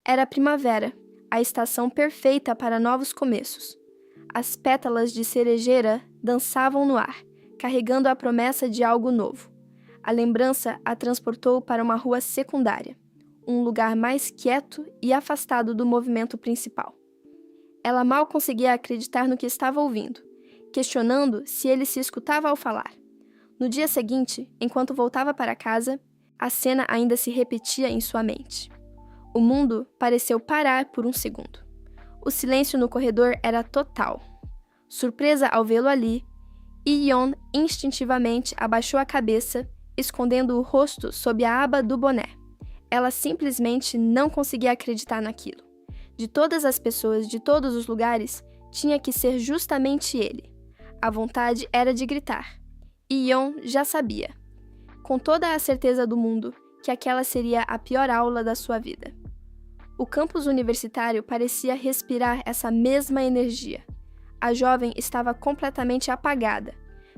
Era a primavera, a estação perfeita para novos começos. As pétalas de cerejeira dançavam no ar, carregando a promessa de algo novo. A lembrança a transportou para uma rua secundária, um lugar mais quieto e afastado do movimento principal. Ela mal conseguia acreditar no que estava ouvindo, questionando se ele se escutava ao falar. No dia seguinte, enquanto voltava para casa, a cena ainda se repetia em sua mente. O mundo pareceu parar por um segundo. O silêncio no corredor era total. Surpresa ao vê-lo ali, Yeon instintivamente abaixou a cabeça, escondendo o rosto sob a aba do boné. Ela simplesmente não conseguia acreditar naquilo. De todas as pessoas de todos os lugares, tinha que ser justamente ele. A vontade era de gritar. Yeon já sabia, com toda a certeza do mundo, que aquela seria a pior aula da sua vida. O campus universitário parecia respirar essa mesma energia. A jovem estava completamente apagada,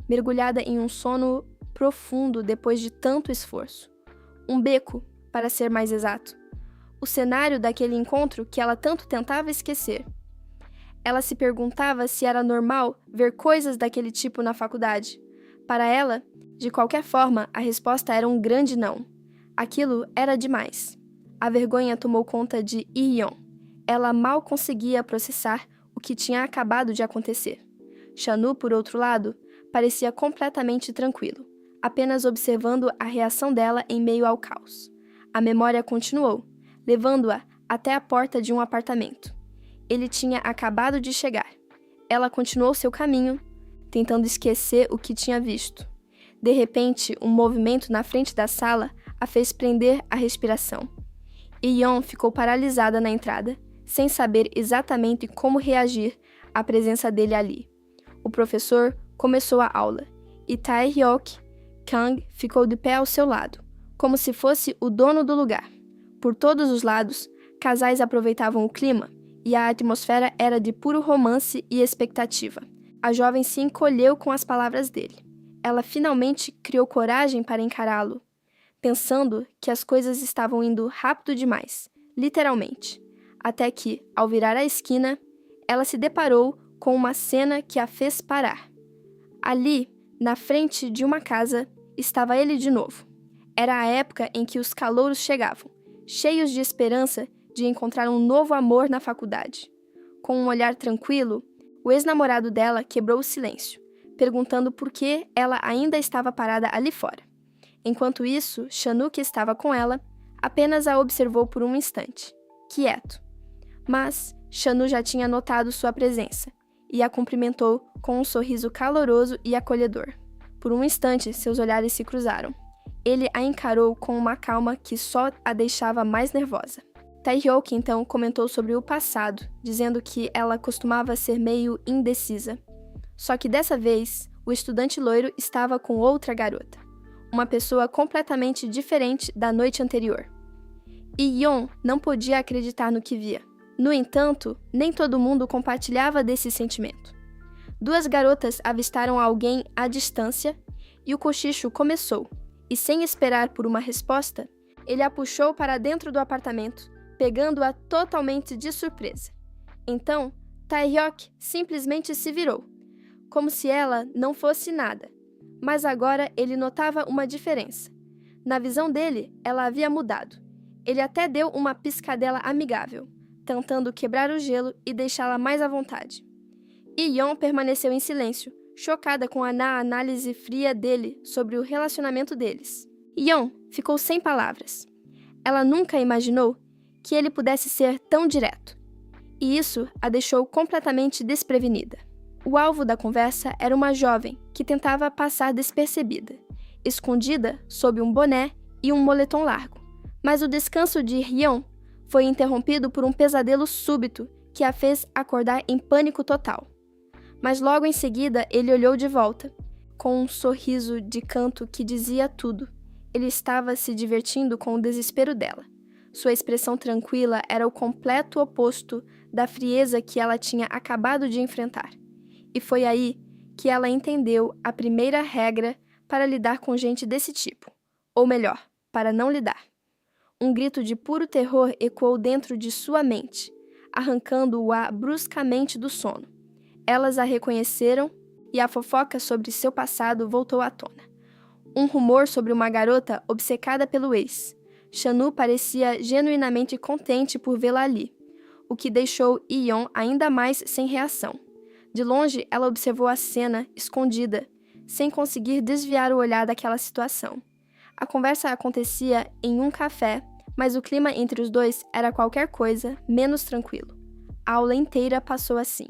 mergulhada em um sono profundo depois de tanto esforço. Um beco, para ser mais exato. O cenário daquele encontro que ela tanto tentava esquecer. Ela se perguntava se era normal ver coisas daquele tipo na faculdade. Para ela, de qualquer forma, a resposta era um grande não. Aquilo era demais. A vergonha tomou conta de Yeon. Ela mal conseguia processar o que tinha acabado de acontecer. Chanu, por outro lado, parecia completamente tranquilo, apenas observando a reação dela em meio ao caos. A memória continuou, levando-a até a porta de um apartamento. Ele tinha acabado de chegar. Ela continuou seu caminho, tentando esquecer o que tinha visto. De repente, um movimento na frente da sala a fez prender a respiração. Yeon ficou paralisada na entrada, sem saber exatamente como reagir à presença dele ali. O professor começou a aula, e Tae-hyuk Kang ficou de pé ao seu lado, como se fosse o dono do lugar. Por todos os lados, casais aproveitavam o clima, e a atmosfera era de puro romance e expectativa. A jovem se encolheu com as palavras dele. Ela finalmente criou coragem para encará-lo, pensando que as coisas estavam indo rápido demais, literalmente. Até que, ao virar a esquina, ela se deparou com uma cena que a fez parar. Ali, na frente de uma casa, estava ele de novo. Era a época em que os calouros chegavam, cheios de esperança de encontrar um novo amor na faculdade. Com um olhar tranquilo, o ex-namorado dela quebrou o silêncio, perguntando por que ela ainda estava parada ali fora. Enquanto isso, Chanu, que estava com ela, apenas a observou por um instante, quieto. Mas Chanu já tinha notado sua presença e a cumprimentou com um sorriso caloroso e acolhedor. Por um instante, seus olhares se cruzaram. Ele a encarou com uma calma que só a deixava mais nervosa. Tae-hyuk então comentou sobre o passado, dizendo que ela costumava ser meio indecisa. Só que dessa vez, o estudante loiro estava com outra garota. Uma pessoa completamente diferente da noite anterior. E Yeon não podia acreditar no que via. No entanto, nem todo mundo compartilhava desse sentimento. Duas garotas avistaram alguém à distância e o cochicho começou. E sem esperar por uma resposta, ele a puxou para dentro do apartamento, pegando-a totalmente de surpresa. Então, Tae-hyuk simplesmente se virou, como se ela não fosse nada. Mas agora ele notava uma diferença. Na visão dele, ela havia mudado. Ele até deu uma piscadela amigável, tentando quebrar o gelo e deixá-la mais à vontade. Yeon permaneceu em silêncio, chocada com a análise fria dele sobre o relacionamento deles. Yeon ficou sem palavras. Ela nunca imaginou que ele pudesse ser tão direto, e isso a deixou completamente desprevenida. O alvo da conversa era uma jovem que tentava passar despercebida, escondida sob um boné e um moletom largo. Mas o descanso de Yeon foi interrompido por um pesadelo súbito que a fez acordar em pânico total. Mas logo em seguida ele olhou de volta, com um sorriso de canto que dizia tudo. Ele estava se divertindo com o desespero dela. Sua expressão tranquila era o completo oposto da frieza que ela tinha acabado de enfrentar. E foi aí que ela entendeu a primeira regra para lidar com gente desse tipo. Ou melhor, para não lidar. Um grito de puro terror ecoou dentro de sua mente, arrancando-a bruscamente do sono. Elas a reconheceram e a fofoca sobre seu passado voltou à tona. Um rumor sobre uma garota obcecada pelo ex. Chanu parecia genuinamente contente por vê-la ali, o que deixou Yeon ainda mais sem reação. De longe, ela observou a cena, escondida, sem conseguir desviar o olhar daquela situação. A conversa acontecia em um café, mas o clima entre os dois era qualquer coisa menos tranquilo. A aula inteira passou assim.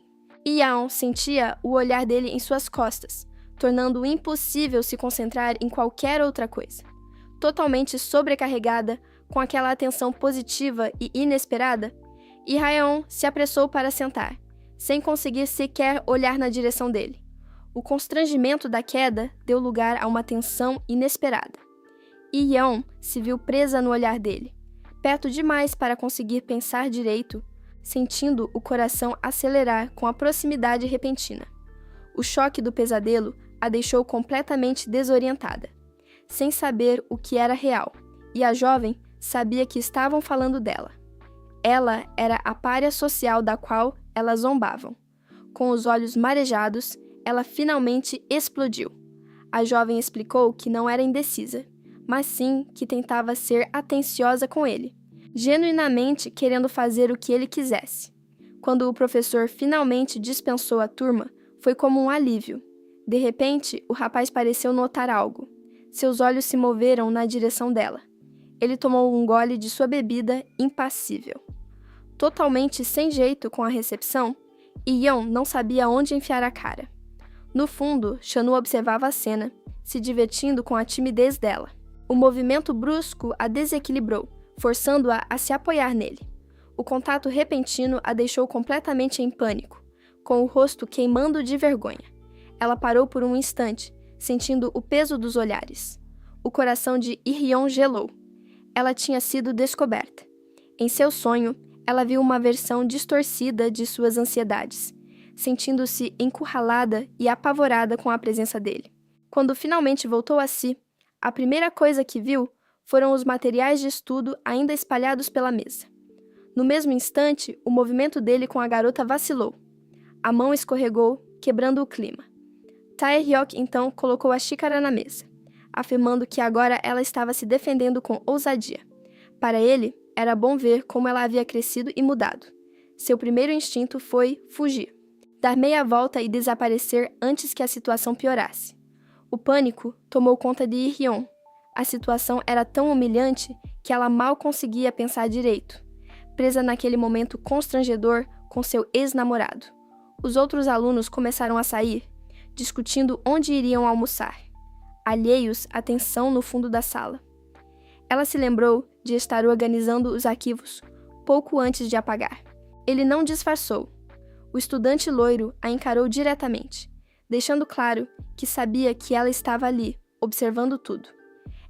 Yeon sentia o olhar dele em suas costas, tornando impossível se concentrar em qualquer outra coisa. Totalmente sobrecarregada com aquela atenção positiva e inesperada, Yeon se apressou para sentar, sem conseguir sequer olhar na direção dele. O constrangimento da queda deu lugar a uma tensão inesperada. Yeon se viu presa no olhar dele, perto demais para conseguir pensar direito, sentindo o coração acelerar com a proximidade repentina. O choque do pesadelo a deixou completamente desorientada, sem saber o que era real, e a jovem sabia que estavam falando dela. Ela era a pária social da qual elas zombavam. Com os olhos marejados, ela finalmente explodiu. A jovem explicou que não era indecisa, mas sim que tentava ser atenciosa com ele, genuinamente querendo fazer o que ele quisesse. Quando o professor finalmente dispensou a turma, foi como um alívio. De repente, o rapaz pareceu notar algo. Seus olhos se moveram na direção dela. Ele tomou um gole de sua bebida, impassível. Totalmente sem jeito com a recepção, Yeon não sabia onde enfiar a cara. No fundo, Chanu observava a cena, se divertindo com a timidez dela. O movimento brusco a desequilibrou, forçando-a a se apoiar nele. O contato repentino a deixou completamente em pânico, com o rosto queimando de vergonha. Ela parou por um instante, sentindo o peso dos olhares. O coração de Yeon gelou. Ela tinha sido descoberta. Em seu sonho, ela viu uma versão distorcida de suas ansiedades, sentindo-se encurralada e apavorada com a presença dele. Quando finalmente voltou a si, a primeira coisa que viu foram os materiais de estudo ainda espalhados pela mesa. No mesmo instante, o movimento dele com a garota vacilou. A mão escorregou, quebrando o clima. Tae-hyuk então colocou a xícara na mesa, afirmando que agora ela estava se defendendo com ousadia. Para ele, era bom ver como ela havia crescido e mudado. Seu primeiro instinto foi fugir, dar meia volta e desaparecer antes que a situação piorasse. O pânico tomou conta de Yeon. A situação era tão humilhante que ela mal conseguia pensar direito, presa naquele momento constrangedor com seu ex-namorado. Os outros alunos começaram a sair, discutindo onde iriam almoçar, alheios à tensão no fundo da sala. Ela se lembrou de estar organizando os arquivos pouco antes de apagar. Ele não disfarçou. O estudante loiro a encarou diretamente, deixando claro que sabia que ela estava ali, observando tudo.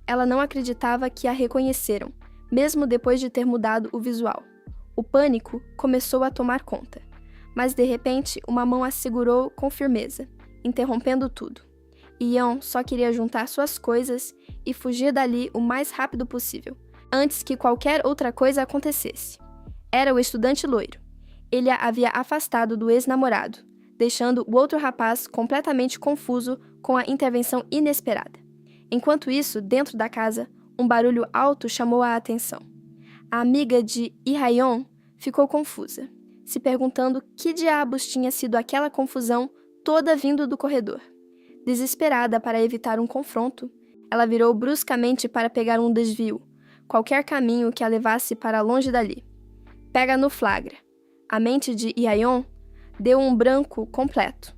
Ela não acreditava que a reconheceram, mesmo depois de ter mudado o visual. O pânico começou a tomar conta, mas de repente uma mão a segurou com firmeza, interrompendo tudo. Yeon só queria juntar suas coisas e fugir dali o mais rápido possível, antes que qualquer outra coisa acontecesse. Era o estudante loiro. Ele a havia afastado do ex-namorado, deixando o outro rapaz completamente confuso com a intervenção inesperada. Enquanto isso, dentro da casa, um barulho alto chamou a atenção. A amiga de Yeon ficou confusa, se perguntando que diabos tinha sido aquela confusão toda vindo do corredor. Desesperada para evitar um confronto, ela virou bruscamente para pegar um desvio, qualquer caminho que a levasse para longe dali. Pega no flagra. A mente de Yeon deu um branco completo.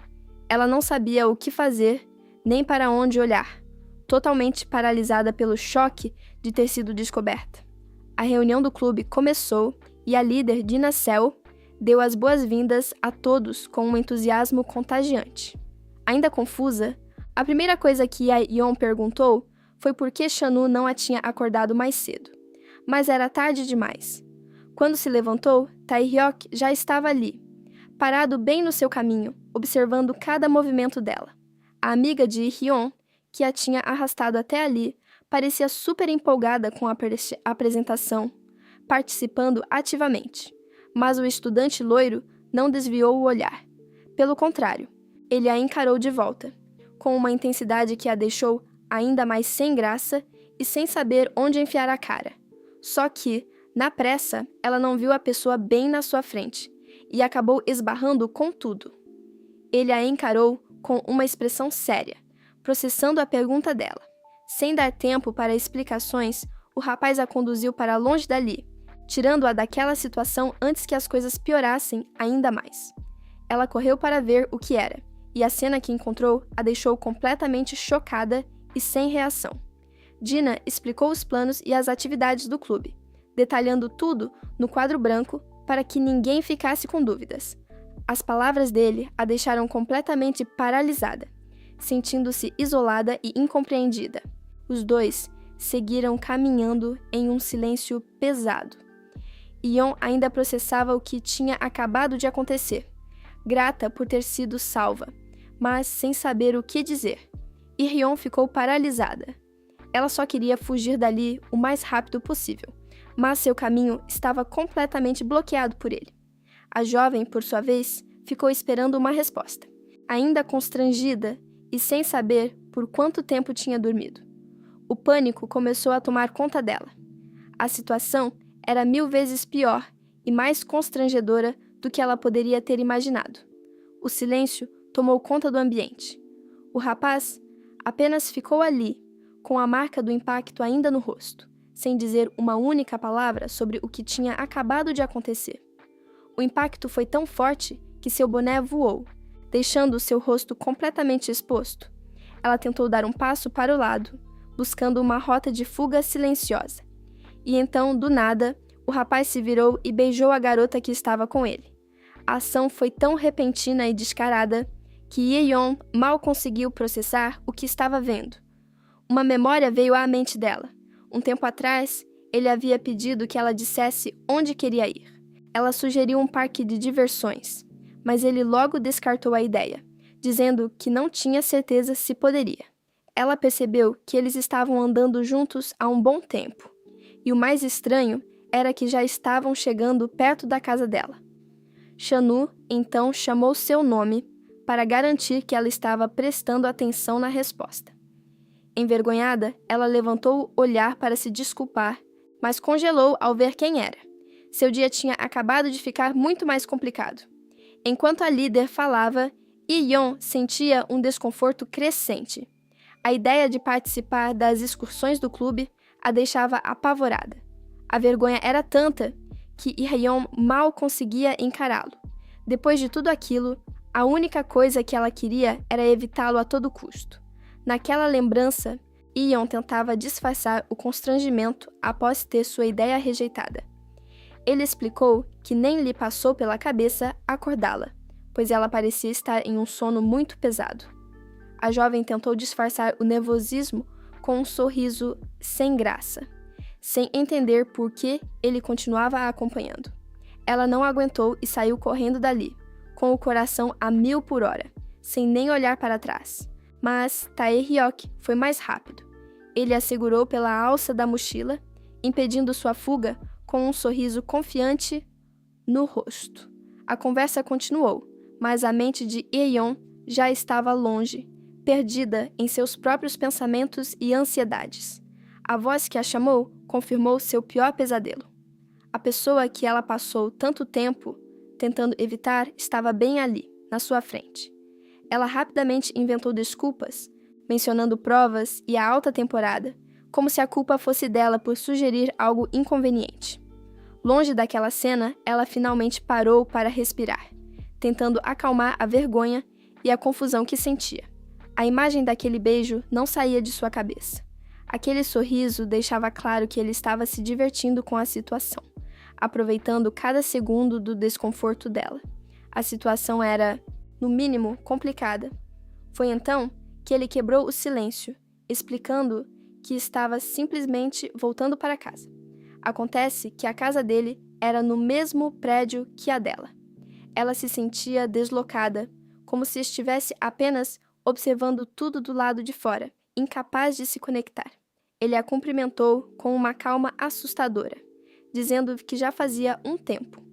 Ela não sabia o que fazer, nem para onde olhar, totalmente paralisada pelo choque de ter sido descoberta. A reunião do clube começou e a líder, Dina Seo, deu as boas-vindas a todos com um entusiasmo contagiante. Ainda confusa, a primeira coisa que Yeon perguntou foi por que Chanu não a tinha acordado mais cedo. Mas era tarde demais. Quando se levantou, Tae-hyuk já estava ali, parado bem no seu caminho, observando cada movimento dela. A amiga de Yeon, que a tinha arrastado até ali, parecia super empolgada com a apresentação, participando ativamente. Mas o estudante loiro não desviou o olhar. Pelo contrário, ele a encarou de volta, com uma intensidade que a deixou ainda mais sem graça e sem saber onde enfiar a cara. Só que, na pressa, ela não viu a pessoa bem na sua frente e acabou esbarrando com tudo. Ele a encarou com uma expressão séria, processando a pergunta dela. Sem dar tempo para explicações, o rapaz a conduziu para longe dali, tirando-a daquela situação antes que as coisas piorassem ainda mais. Ela correu para ver o que era, e a cena que encontrou a deixou completamente chocada e sem reação. Dina explicou os planos e as atividades do clube, detalhando tudo no quadro branco para que ninguém ficasse com dúvidas. As palavras dele a deixaram completamente paralisada, sentindo-se isolada e incompreendida. Os dois seguiram caminhando em um silêncio pesado. Ion ainda processava o que tinha acabado de acontecer, grata por ter sido salva, mas sem saber o que dizer. E Rion ficou paralisada. Ela só queria fugir dali o mais rápido possível, mas seu caminho estava completamente bloqueado por ele. A jovem, por sua vez, ficou esperando uma resposta, ainda constrangida e sem saber por quanto tempo tinha dormido. O pânico começou a tomar conta dela. A situação era 1000 vezes pior e mais constrangedora do que ela poderia ter imaginado. O silêncio tomou conta do ambiente. O rapaz apenas ficou ali, com a marca do impacto ainda no rosto, sem dizer uma única palavra sobre o que tinha acabado de acontecer. O impacto foi tão forte que seu boné voou, deixando seu rosto completamente exposto. Ela tentou dar um passo para o lado, buscando uma rota de fuga silenciosa. E então, do nada, o rapaz se virou e beijou a garota que estava com ele. A ação foi tão repentina e descarada que Yeon mal conseguiu processar o que estava vendo. Uma memória veio à mente dela. Um tempo atrás, ele havia pedido que ela dissesse onde queria ir. Ela sugeriu um parque de diversões, mas ele logo descartou a ideia, dizendo que não tinha certeza se poderia. Ela percebeu que eles estavam andando juntos há um bom tempo, e o mais estranho era que já estavam chegando perto da casa dela. Chanu, então, chamou seu nome para garantir que ela estava prestando atenção na resposta. Envergonhada, ela levantou o olhar para se desculpar, mas congelou ao ver quem era. Seu dia tinha acabado de ficar muito mais complicado. Enquanto a líder falava, Yeon sentia um desconforto crescente. A ideia de participar das excursões do clube a deixava apavorada. A vergonha era tanta que Yeon mal conseguia encará-lo. Depois de tudo aquilo, a única coisa que ela queria era evitá-lo a todo custo. Naquela lembrança, Yeon tentava disfarçar o constrangimento após ter sua ideia rejeitada. Ele explicou que nem lhe passou pela cabeça acordá-la, pois ela parecia estar em um sono muito pesado. A jovem tentou disfarçar o nervosismo com um sorriso sem graça, sem entender por que ele continuava a acompanhando. Ela não aguentou e saiu correndo dali, com o coração a 1000 por hora, sem nem olhar para trás. Mas Tae-hyuk foi mais rápido. Ele a segurou pela alça da mochila, impedindo sua fuga com um sorriso confiante no rosto. A conversa continuou, mas a mente de Yeon já estava longe, perdida em seus próprios pensamentos e ansiedades. A voz que a chamou confirmou seu pior pesadelo. A pessoa que ela passou tanto tempo tentando evitar estava bem ali, na sua frente. Ela rapidamente inventou desculpas, mencionando provas e a alta temporada, como se a culpa fosse dela por sugerir algo inconveniente. Longe daquela cena, ela finalmente parou para respirar, tentando acalmar a vergonha e a confusão que sentia. A imagem daquele beijo não saía de sua cabeça. Aquele sorriso deixava claro que ele estava se divertindo com a situação, aproveitando cada segundo do desconforto dela. A situação era, no mínimo, complicada. Foi então que ele quebrou o silêncio, explicando que estava simplesmente voltando para casa. Acontece que a casa dele era no mesmo prédio que a dela. Ela se sentia deslocada, como se estivesse apenas observando tudo do lado de fora, incapaz de se conectar. ele a cumprimentou com uma calma assustadora, dizendo que já fazia um tempo.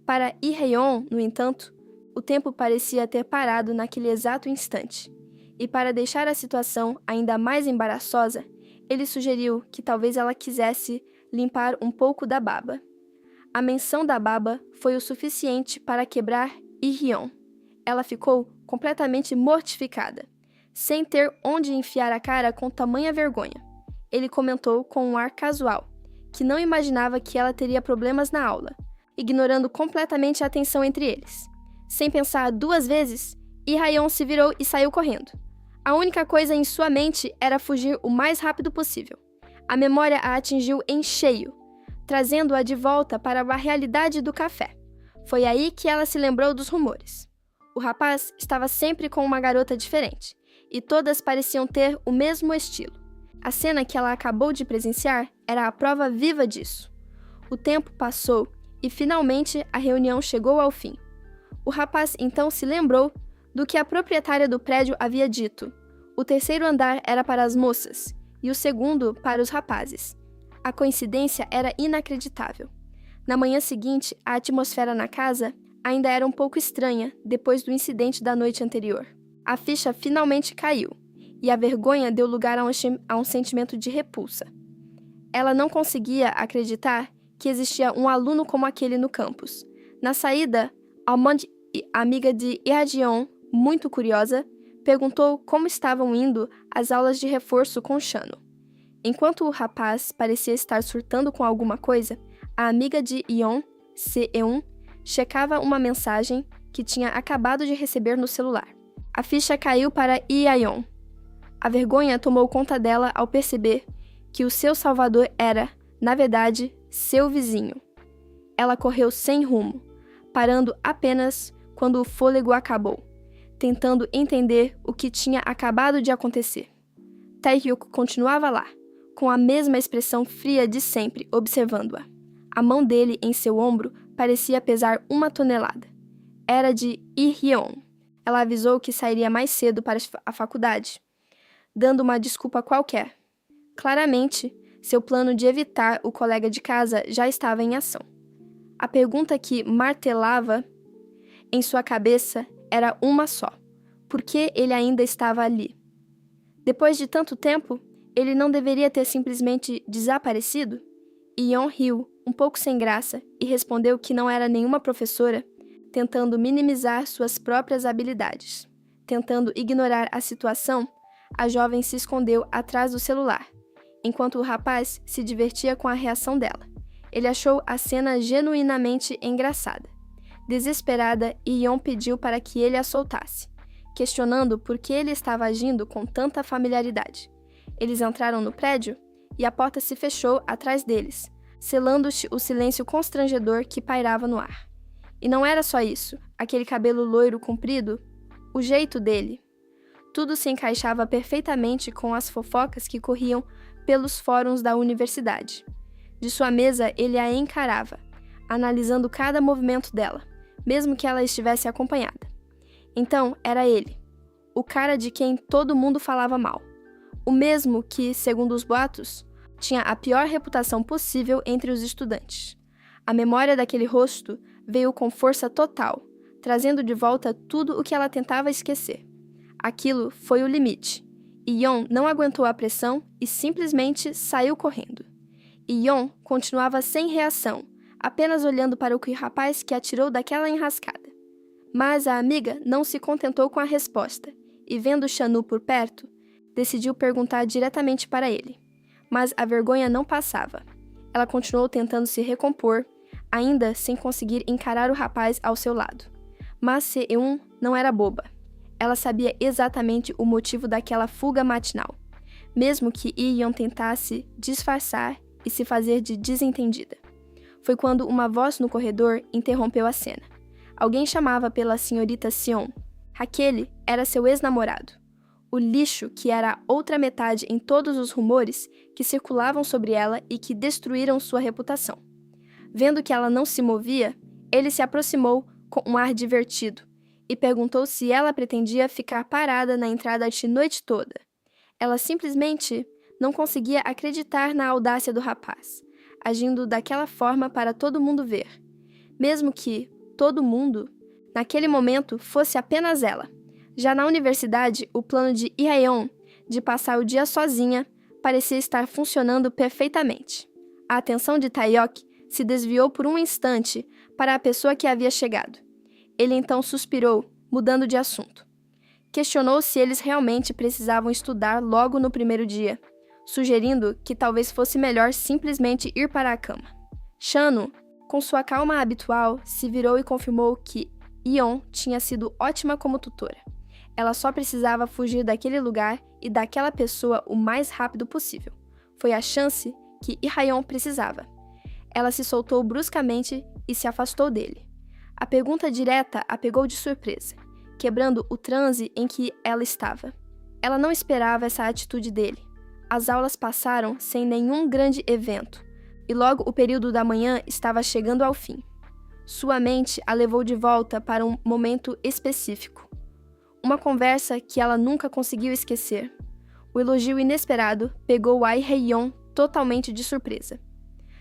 Para Lee-yeon, no entanto, o tempo parecia ter parado naquele exato instante. E para deixar a situação ainda mais embaraçosa, ele sugeriu que talvez ela quisesse limpar um pouco da baba. A menção da baba foi o suficiente para quebrar Lee-yeon. Ela ficou completamente mortificada, sem ter onde enfiar a cara com tamanha vergonha. Ele comentou com um ar casual, que não imaginava que ela teria problemas na aula, ignorando completamente a tensão entre eles. Sem pensar 2 vezes, Lee-yeon se virou e saiu correndo. A única coisa em sua mente era fugir o mais rápido possível. A memória a atingiu em cheio, trazendo-a de volta para a realidade do café. Foi aí que ela se lembrou dos rumores. O rapaz estava sempre com uma garota diferente, e todas pareciam ter o mesmo estilo. A cena que ela acabou de presenciar era a prova viva disso. O tempo passou e finalmente a reunião chegou ao fim. O rapaz então se lembrou do que a proprietária do prédio havia dito. O 3º andar era para as moças e o 2º para os rapazes. A coincidência era inacreditável. Na manhã seguinte, a atmosfera na casa ainda era um pouco estranha depois do incidente da noite anterior. A ficha finalmente caiu e a vergonha deu lugar a um sentimento de repulsa. Ela não conseguia acreditar que existia um aluno como aquele no campus. Na saída, Almond, amiga de Lee-yeon, muito curiosa, perguntou como estavam indo as aulas de reforço com Chano. Enquanto o rapaz parecia estar surtando com alguma coisa, a amiga de Yeon, Se-eun, checava uma mensagem que tinha acabado de receber no celular. A ficha caiu para Lee-yeon. A vergonha tomou conta dela ao perceber que o seu salvador era, na verdade, seu vizinho. Ela correu sem rumo, parando apenas quando o fôlego acabou, tentando entender o que tinha acabado de acontecer. Tae-hyuk continuava lá, com a mesma expressão fria de sempre, observando-a. A mão dele em seu ombro parecia pesar 1 tonelada. Era de Lee-yeon. Ela avisou que sairia mais cedo para a faculdade, dando uma desculpa qualquer. Claramente, seu plano de evitar o colega de casa já estava em ação. A pergunta que martelava em sua cabeça era uma só: por que ele ainda estava ali? Depois de tanto tempo, ele não deveria ter simplesmente desaparecido? Yeon riu, um pouco sem graça, e respondeu que não era nenhuma professora, tentando minimizar suas próprias habilidades. Tentando ignorar a situação, a jovem se escondeu atrás do celular, enquanto o rapaz se divertia com a reação dela. Ele achou a cena genuinamente engraçada. Desesperada, Yeon pediu para que ele a soltasse, questionando por que ele estava agindo com tanta familiaridade. Eles entraram no prédio e a porta se fechou atrás deles, selando o silêncio constrangedor que pairava no ar. E não era só isso, aquele cabelo loiro comprido, o jeito dele. Tudo se encaixava perfeitamente com as fofocas que corriam pelos fóruns da universidade. De sua mesa, ele a encarava, analisando cada movimento dela, mesmo que ela estivesse acompanhada. Então, era ele, o cara de quem todo mundo falava mal. O mesmo que, segundo os boatos, tinha a pior reputação possível entre os estudantes. A memória daquele rosto veio com força total, trazendo de volta tudo o que ela tentava esquecer. Aquilo foi o limite. Yeon não aguentou a pressão e simplesmente saiu correndo. Yeon continuava sem reação, apenas olhando para o rapaz que atirou daquela enrascada. Mas a amiga não se contentou com a resposta, e vendo Chanu por perto, decidiu perguntar diretamente para ele. Mas a vergonha não passava. Ela continuou tentando se recompor, ainda sem conseguir encarar o rapaz ao seu lado. Mas Se-eun não era boba. Ela sabia exatamente o motivo daquela fuga matinal, mesmo que Yeon tentasse disfarçar e se fazer de desentendida. Foi quando uma voz no corredor interrompeu a cena. Alguém chamava pela senhorita Sion. Aquele era seu ex-namorado. O lixo que era a outra metade em todos os rumores que circulavam sobre ela e que destruíram sua reputação. Vendo que ela não se movia, ele se aproximou com um ar divertido e perguntou se ela pretendia ficar parada na entrada a noite toda. Ela simplesmente Não conseguia acreditar na audácia do rapaz, agindo daquela forma para todo mundo ver. Mesmo que todo mundo, naquele momento, fosse apenas ela. Já na universidade, o plano de Ihaeon de passar o dia sozinha parecia estar funcionando perfeitamente. A atenção de Taeyok se desviou por um instante para a pessoa que havia chegado. Ele então suspirou, mudando de assunto. Questionou se eles realmente precisavam estudar logo no primeiro dia, sugerindo que talvez fosse melhor simplesmente ir para a cama. Shano, com sua calma habitual, se virou e confirmou que Yeon tinha sido ótima como tutora. Ela só precisava fugir daquele lugar e daquela pessoa o mais rápido possível. Foi a chance que Ihaeon precisava. Ela se soltou bruscamente e se afastou dele. A pergunta direta a pegou de surpresa, quebrando o transe em que ela estava. Ela não esperava essa atitude dele. As aulas passaram sem nenhum grande evento, e logo o período da manhã estava chegando ao fim. Sua mente a levou de volta para um momento específico. Uma conversa que ela nunca conseguiu esquecer. O elogio inesperado pegou Ai Hye-yeon totalmente de surpresa.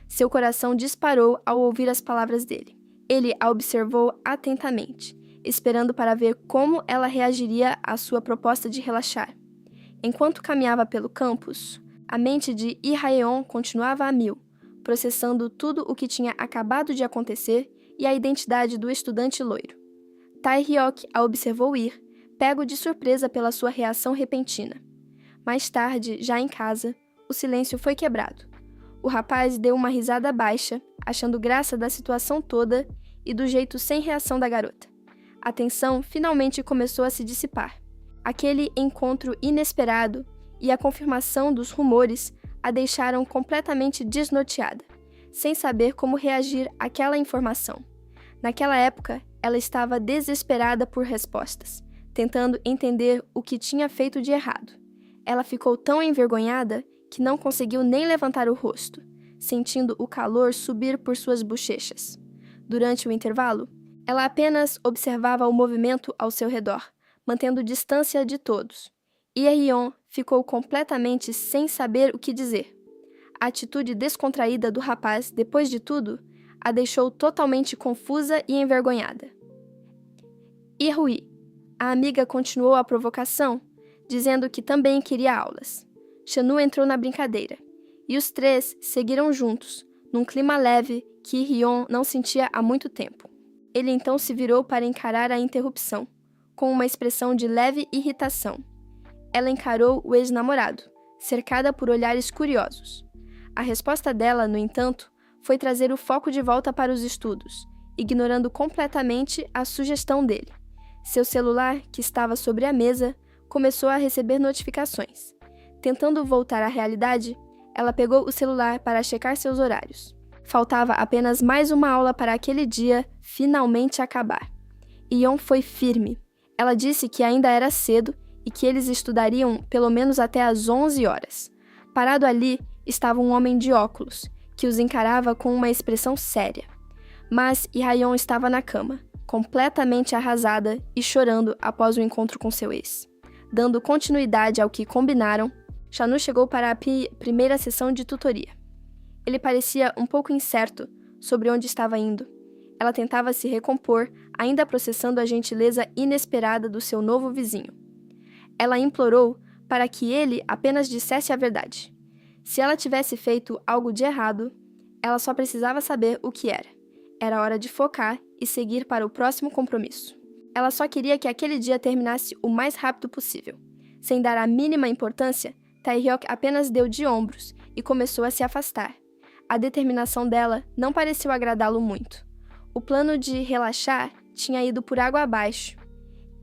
Seu coração disparou ao ouvir as palavras dele. Ele a observou atentamente, esperando para ver como ela reagiria à sua proposta de relaxar. Enquanto caminhava pelo campus, a mente de Ihaeon continuava a mil, processando tudo o que tinha acabado de acontecer e a identidade do estudante loiro. Tae-hyuk a observou ir, pego de surpresa pela sua reação repentina. Mais tarde, já em casa, o silêncio foi quebrado. O rapaz deu uma risada baixa, achando graça da situação toda e do jeito sem reação da garota. A tensão finalmente começou a se dissipar. Aquele encontro inesperado e a confirmação dos rumores a deixaram completamente desnorteada, sem saber como reagir àquela informação. Naquela época, ela estava desesperada por respostas, tentando entender o que tinha feito de errado. Ela ficou tão envergonhada que não conseguiu nem levantar o rosto, sentindo o calor subir por suas bochechas. Durante o intervalo, ela apenas observava o movimento ao seu redor, mantendo distância de todos. Ihaeon ficou completamente sem saber o que dizer. A atitude descontraída do rapaz, depois de tudo, a deixou totalmente confusa e envergonhada. Irui, a amiga continuou a provocação, dizendo que também queria aulas. Shanu entrou na brincadeira, e os três seguiram juntos, num clima leve que Ihaeon não sentia há muito tempo. Ele então se virou para encarar a interrupção, com uma expressão de leve irritação. Ela encarou o ex-namorado, cercada por olhares curiosos. A resposta dela, no entanto, foi trazer o foco de volta para os estudos, ignorando completamente a sugestão dele. Seu celular, que estava sobre a mesa, começou a receber notificações. Tentando voltar à realidade, ela pegou o celular para checar seus horários. Faltava apenas mais uma aula para aquele dia finalmente acabar. Yeon foi firme. Ela disse que ainda era cedo e que eles estudariam pelo menos até às 11 horas. Parado ali estava um homem de óculos, que os encarava com uma expressão séria. Mas Ihaeon estava na cama, completamente arrasada e chorando após o encontro com seu ex. Dando continuidade ao que combinaram, Shanu chegou para a primeira sessão de tutoria. Ele parecia um pouco incerto sobre onde estava indo. Ela tentava se recompor, ainda processando a gentileza inesperada do seu novo vizinho. Ela implorou para que ele apenas dissesse a verdade. Se ela tivesse feito algo de errado, ela só precisava saber o que era. Era hora de focar e seguir para o próximo compromisso. Ela só queria que aquele dia terminasse o mais rápido possível. Sem dar a mínima importância, Tae-hyuk apenas deu de ombros e começou a se afastar. A determinação dela não pareceu agradá-lo muito. O plano de relaxar tinha ido por água abaixo.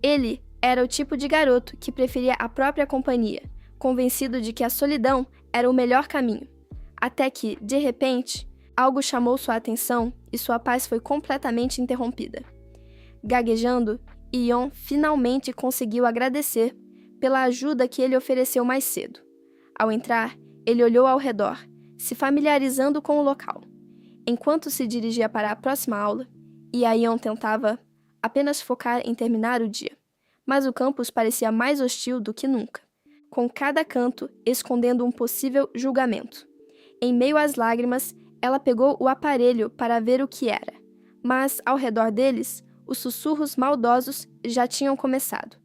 Ele era o tipo de garoto que preferia a própria companhia, convencido de que a solidão era o melhor caminho. Até que, de repente, algo chamou sua atenção e sua paz foi completamente interrompida. Gaguejando, Yeon finalmente conseguiu agradecer pela ajuda que ele ofereceu mais cedo. Ao entrar, ele olhou ao redor, se familiarizando com o local. Enquanto se dirigia para a próxima aula, Yeon tentava apenas focar em terminar o dia, mas o campus parecia mais hostil do que nunca. com cada canto escondendo um possível julgamento. Em meio às lágrimas, ela pegou o aparelho para ver o que era, mas, ao redor deles, os sussurros maldosos já tinham começado.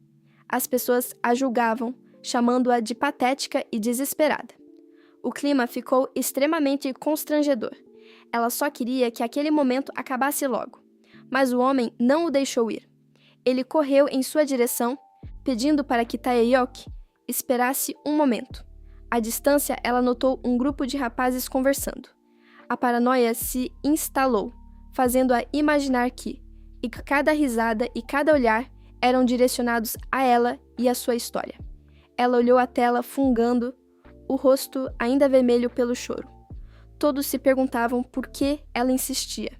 As pessoas a julgavam, chamando-a de patética e desesperada. O clima ficou extremamente constrangedor. Ela só queria que aquele momento acabasse logo, mas o homem não o deixou ir. Ele correu em sua direção, pedindo para que Taeyok esperasse um momento. À distância, ela notou um grupo de rapazes conversando. A paranoia se instalou, fazendo-a imaginar que cada risada e cada olhar eram direcionados a ela e a sua história. Ela olhou a tela fungando, o rosto ainda vermelho pelo choro. Todos se perguntavam por que ela insistia,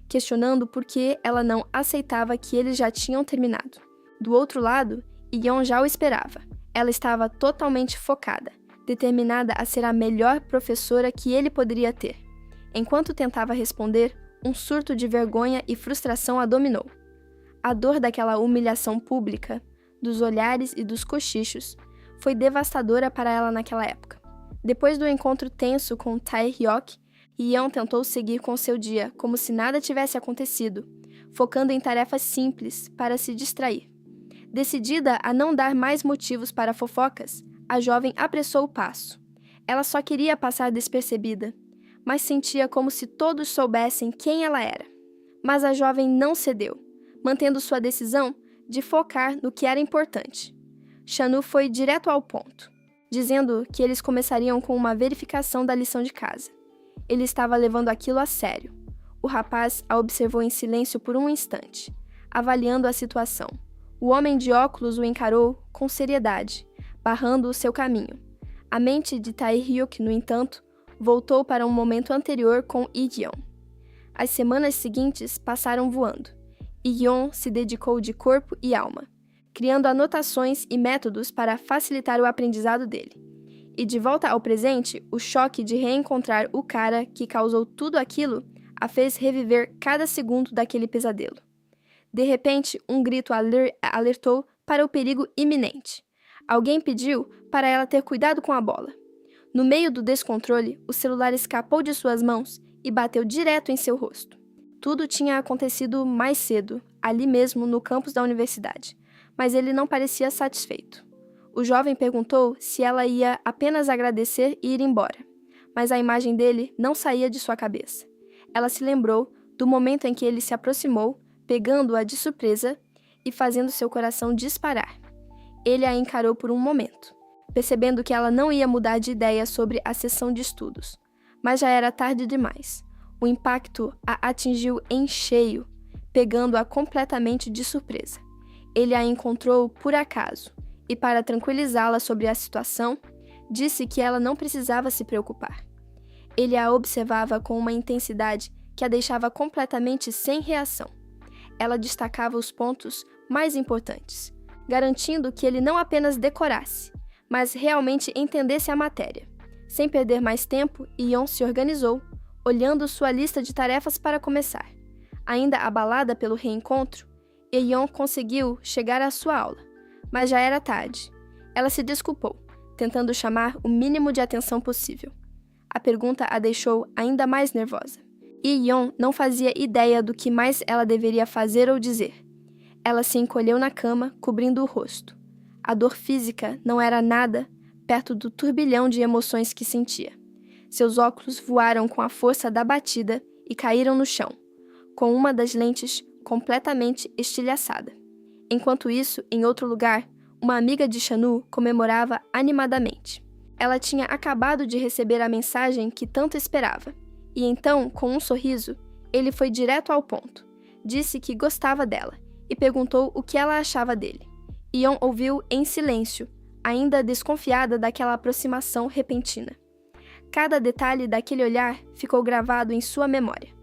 questionando por que ela não aceitava que eles já tinham terminado. Do outro lado, Yeon já o esperava. Ela estava totalmente focada, determinada a ser a melhor professora que ele poderia ter. Enquanto tentava responder, um surto de vergonha e frustração a dominou. A dor daquela humilhação pública, dos olhares e dos cochichos, foi devastadora para ela naquela época. Depois do encontro tenso com Tae-hyuk, Yeon tentou seguir com seu dia como se nada tivesse acontecido, focando em tarefas simples para se distrair. Decidida a não dar mais motivos para fofocas, a jovem apressou o passo. Ela só queria passar despercebida, mas sentia como se todos soubessem quem ela era. Mas a jovem não cedeu, mantendo sua decisão de focar no que era importante. Chanu foi direto ao ponto, dizendo que eles começariam com uma verificação da lição de casa. Ele estava levando aquilo a sério. O rapaz a observou em silêncio por um instante, avaliando a situação. O homem de óculos o encarou com seriedade, barrando o seu caminho. A mente de Tae-hyuk, no entanto, voltou para um momento anterior com Yeon. As semanas seguintes passaram voando. Yeon se dedicou de corpo e alma, criando anotações e métodos para facilitar o aprendizado dele. E de volta ao presente, o choque de reencontrar o cara que causou tudo aquilo a fez reviver cada segundo daquele pesadelo. De repente, um grito alertou para o perigo iminente. Alguém pediu para ela ter cuidado com a bola. No meio do descontrole, o celular escapou de suas mãos e bateu direto em seu rosto. Tudo tinha acontecido mais cedo, ali mesmo no campus da universidade, mas ele não parecia satisfeito. O jovem perguntou se ela ia apenas agradecer e ir embora, mas a imagem dele não saía de sua cabeça. Ela se lembrou do momento em que ele se aproximou, pegando-a de surpresa e fazendo seu coração disparar. Ele a encarou por um momento, percebendo que ela não ia mudar de ideia sobre a sessão de estudos. Mas já era tarde demais. O impacto a atingiu em cheio, pegando-a completamente de surpresa. Ele a encontrou por acaso e, para tranquilizá-la sobre a situação, disse que ela não precisava se preocupar. Ele a observava com uma intensidade que a deixava completamente sem reação. Ela destacava os pontos mais importantes, garantindo que ele não apenas decorasse, mas realmente entendesse a matéria. Sem perder mais tempo, Yeon se organizou, olhando sua lista de tarefas para começar. Ainda abalada pelo reencontro, Yeon conseguiu chegar à sua aula, mas já era tarde. Ela se desculpou, tentando chamar o mínimo de atenção possível. A pergunta a deixou ainda mais nervosa. Yeon não fazia ideia do que mais ela deveria fazer ou dizer. Ela se encolheu na cama, cobrindo o rosto. A dor física não era nada perto do turbilhão de emoções que sentia. Seus óculos voaram com a força da batida e caíram no chão, com uma das lentes completamente estilhaçada. Enquanto isso, em outro lugar, uma amiga de Chanu comemorava animadamente. Ela tinha acabado de receber a mensagem que tanto esperava. E então, com um sorriso, ele foi direto ao ponto. Disse que gostava dela e perguntou o que ela achava dele. Yeon ouviu em silêncio, ainda desconfiada daquela aproximação repentina. Cada detalhe daquele olhar ficou gravado em sua memória.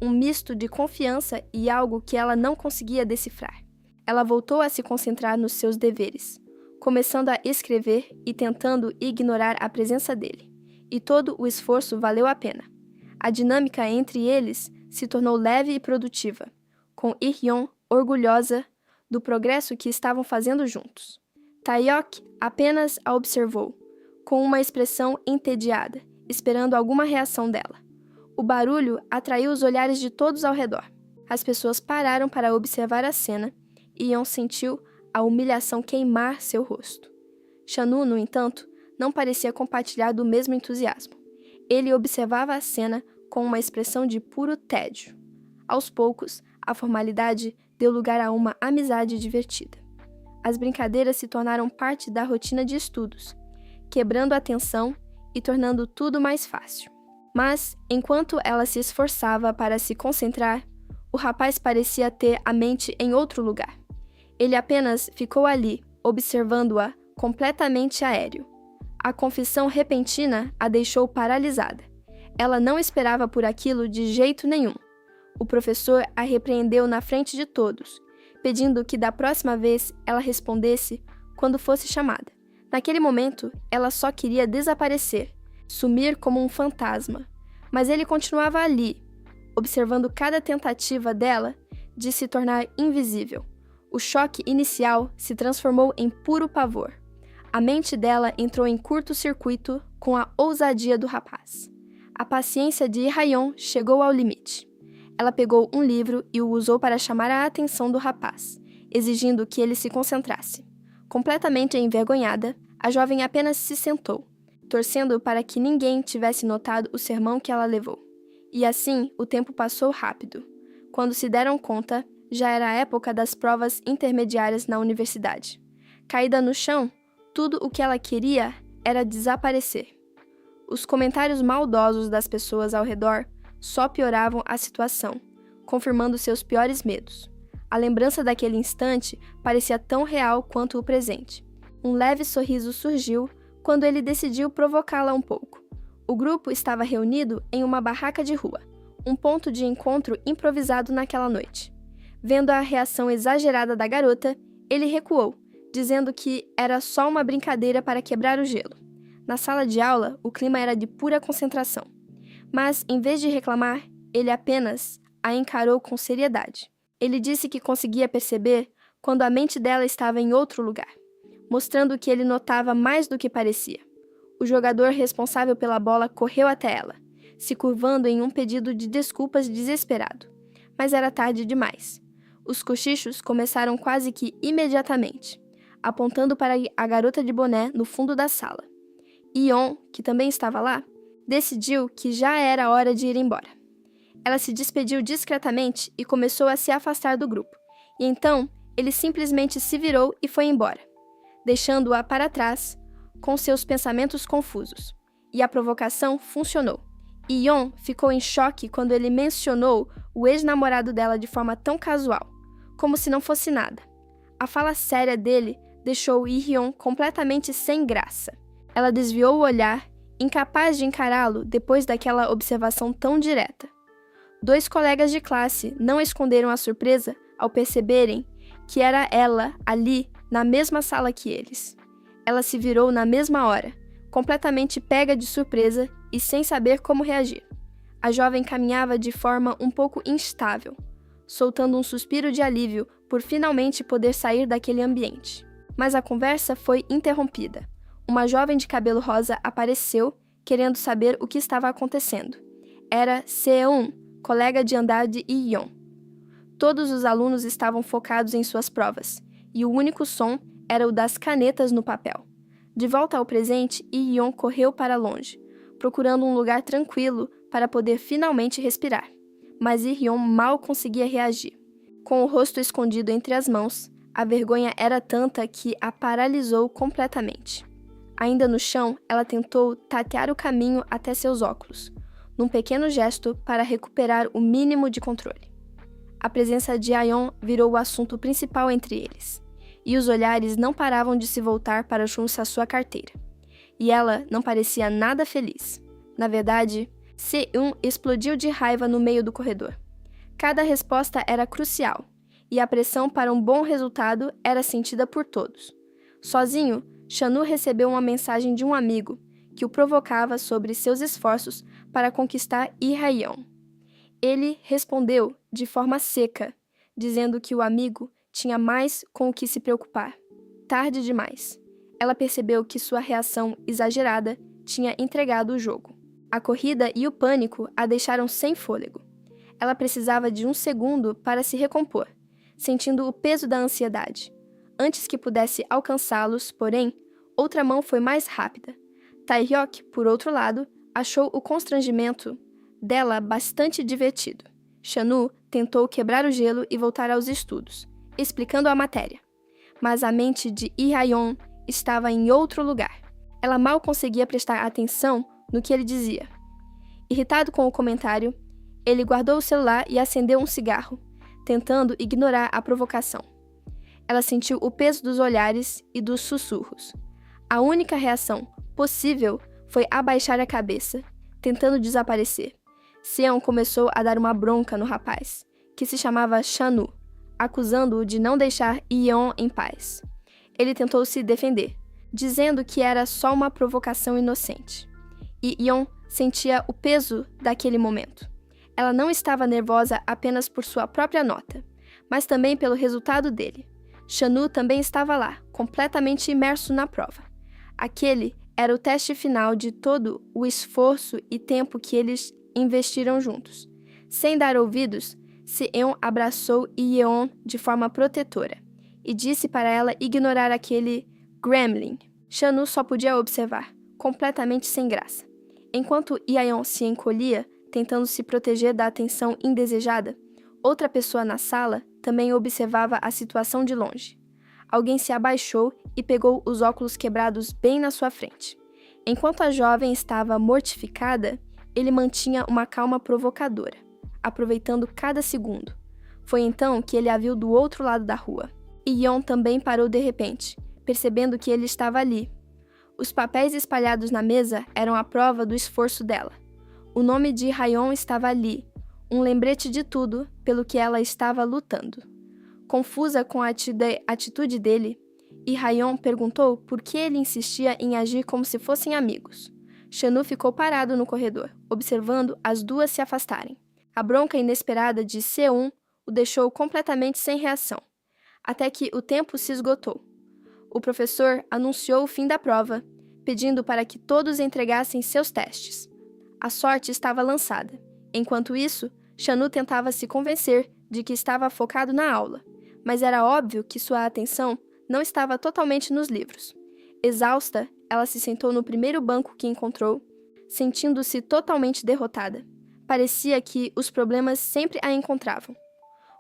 Um misto de confiança e algo que ela não conseguia decifrar. Ela voltou a se concentrar nos seus deveres, começando a escrever e tentando ignorar a presença dele. E todo o esforço valeu a pena. A dinâmica entre eles se tornou leve e produtiva, com Yeon orgulhosa do progresso que estavam fazendo juntos. Taeyok apenas a observou, com uma expressão entediada, esperando alguma reação dela. O barulho atraiu os olhares de todos ao redor. As pessoas pararam para observar a cena e Yeon sentiu a humilhação queimar seu rosto. Chanu, no entanto, não parecia compartilhar do mesmo entusiasmo. Ele observava a cena com uma expressão de puro tédio. Aos poucos, a formalidade deu lugar a uma amizade divertida. As brincadeiras se tornaram parte da rotina de estudos, quebrando a tensão e tornando tudo mais fácil. Mas, enquanto ela se esforçava para se concentrar, o rapaz parecia ter a mente em outro lugar. Ele apenas ficou ali, observando-a completamente aéreo. A confissão repentina a deixou paralisada. Ela não esperava por aquilo de jeito nenhum. O professor a repreendeu na frente de todos, pedindo que da próxima vez ela respondesse quando fosse chamada. Naquele momento, ela só queria desaparecer, sumir como um fantasma. Mas ele continuava ali, observando cada tentativa dela de se tornar invisível. O choque inicial se transformou em puro pavor. A mente dela entrou em curto-circuito com a ousadia do rapaz. A paciência de Haeyeon chegou ao limite. Ela pegou um livro e o usou para chamar a atenção do rapaz, exigindo que ele se concentrasse. Completamente envergonhada, a jovem apenas se sentou, torcendo para que ninguém tivesse notado o sermão que ela levou. E assim, o tempo passou rápido. Quando se deram conta, já era a época das provas intermediárias na universidade. Caída no chão, tudo o que ela queria era desaparecer. Os comentários maldosos das pessoas ao redor só pioravam a situação, confirmando seus piores medos. A lembrança daquele instante parecia tão real quanto o presente. Um leve sorriso surgiu quando ele decidiu provocá-la um pouco. O grupo estava reunido em uma barraca de rua, um ponto de encontro improvisado naquela noite. Vendo a reação exagerada da garota, ele recuou, dizendo que era só uma brincadeira para quebrar o gelo. Na sala de aula, o clima era de pura concentração. Mas, em vez de reclamar, ele apenas a encarou com seriedade. Ele disse que conseguia perceber quando a mente dela estava em outro lugar, mostrando que ele notava mais do que parecia. O jogador responsável pela bola correu até ela, se curvando em um pedido de desculpas desesperado. Mas era tarde demais. Os cochichos começaram quase que imediatamente, apontando para a garota de boné no fundo da sala. Yeon, que também estava lá, decidiu que já era hora de ir embora. Ela se despediu discretamente e começou a se afastar do grupo. E então, ele simplesmente se virou e foi embora, deixando-a para trás com seus pensamentos confusos. E a provocação funcionou. Yeon ficou em choque quando ele mencionou o ex-namorado dela de forma tão casual, como se não fosse nada. A fala séria dele deixou Yeon completamente sem graça. Ela desviou o olhar, incapaz de encará-lo depois daquela observação tão direta. 2 colegas de classe não esconderam a surpresa ao perceberem que era ela ali na mesma sala que eles. Ela se virou na mesma hora, completamente pega de surpresa e sem saber como reagir. A jovem caminhava de forma um pouco instável, soltando um suspiro de alívio por finalmente poder sair daquele ambiente. Mas a conversa foi interrompida. Uma jovem de cabelo rosa apareceu, querendo saber o que estava acontecendo. Era Seon, colega de andar de Yeon. Todos os alunos estavam focados em suas provas, e o único som era o das canetas no papel. De volta ao presente, Yeon correu para longe, procurando um lugar tranquilo para poder finalmente respirar. Mas Yeon mal conseguia reagir. Com o rosto escondido entre as mãos, a vergonha era tanta que a paralisou completamente. Ainda no chão, ela tentou tatear o caminho até seus óculos, num pequeno gesto para recuperar o mínimo de controle. A presença de Yeon virou o assunto principal entre eles, e os olhares não paravam de se voltar para junto à sua carteira. E ela não parecia nada feliz. Na verdade, Seun explodiu de raiva no meio do corredor. Cada resposta era crucial, e a pressão para um bom resultado era sentida por todos. Sozinho, Chanu recebeu uma mensagem de um amigo que o provocava sobre seus esforços para conquistar Haeyeon. Ele respondeu de forma seca, dizendo que o amigo tinha mais com o que se preocupar. Tarde demais. ela percebeu que sua reação exagerada tinha entregado o jogo. A corrida e o pânico a deixaram sem fôlego. Ela precisava de um segundo para se recompor, sentindo o peso da ansiedade. Antes que pudesse alcançá-los, porém, outra mão foi mais rápida. Taehyuk, por outro lado, achou o constrangimento dela bastante divertido. Chanu tentou quebrar o gelo e voltar aos estudos, explicando a matéria. Mas a mente de Lee estava em outro lugar. Ela mal conseguia prestar atenção no que ele dizia. Irritado com o comentário, ele guardou o celular e acendeu um cigarro, tentando ignorar a provocação. Ela sentiu o peso dos olhares e dos sussurros. A única reação possível foi abaixar a cabeça, tentando desaparecer. Seon começou a dar uma bronca no rapaz, que se chamava Chanu, acusando-o de não deixar Yeon em paz. Ele tentou se defender, dizendo que era só uma provocação inocente. E Yeon sentia o peso daquele momento. Ela não estava nervosa apenas por sua própria nota, mas também pelo resultado dele. Chanu também estava lá, completamente imerso na prova. Aquele era o teste final de todo o esforço e tempo que eles investiram juntos. Sem dar ouvidos, Seon abraçou Yeon de forma protetora e disse para ela ignorar aquele gremlin. Chanu só podia observar, completamente sem graça. Enquanto Yeon se encolhia, tentando se proteger da atenção indesejada, outra pessoa na sala também observava a situação de longe. Alguém se abaixou e pegou os óculos quebrados bem na sua frente. Enquanto a jovem estava mortificada, ele mantinha uma calma provocadora, aproveitando cada segundo. Foi então que ele a viu do outro lado da rua. Yeon também parou de repente, percebendo que ele estava ali. Os papéis espalhados na mesa eram a prova do esforço dela. O nome de Haeon estava ali, um lembrete de tudo pelo que ela estava lutando. Confusa com a atitude dele, Haeon perguntou por que ele insistia em agir como se fossem amigos. Chanu ficou parado no corredor, observando as duas se afastarem. A bronca inesperada de Seon o deixou completamente sem reação, até que o tempo se esgotou. O professor anunciou o fim da prova, pedindo para que todos entregassem seus testes. A sorte estava lançada. Enquanto isso, Chanu tentava se convencer de que estava focado na aula, mas era óbvio que sua atenção não estava totalmente nos livros. Exausta, ela se sentou no primeiro banco que encontrou, sentindo-se totalmente derrotada. Parecia que os problemas sempre a encontravam.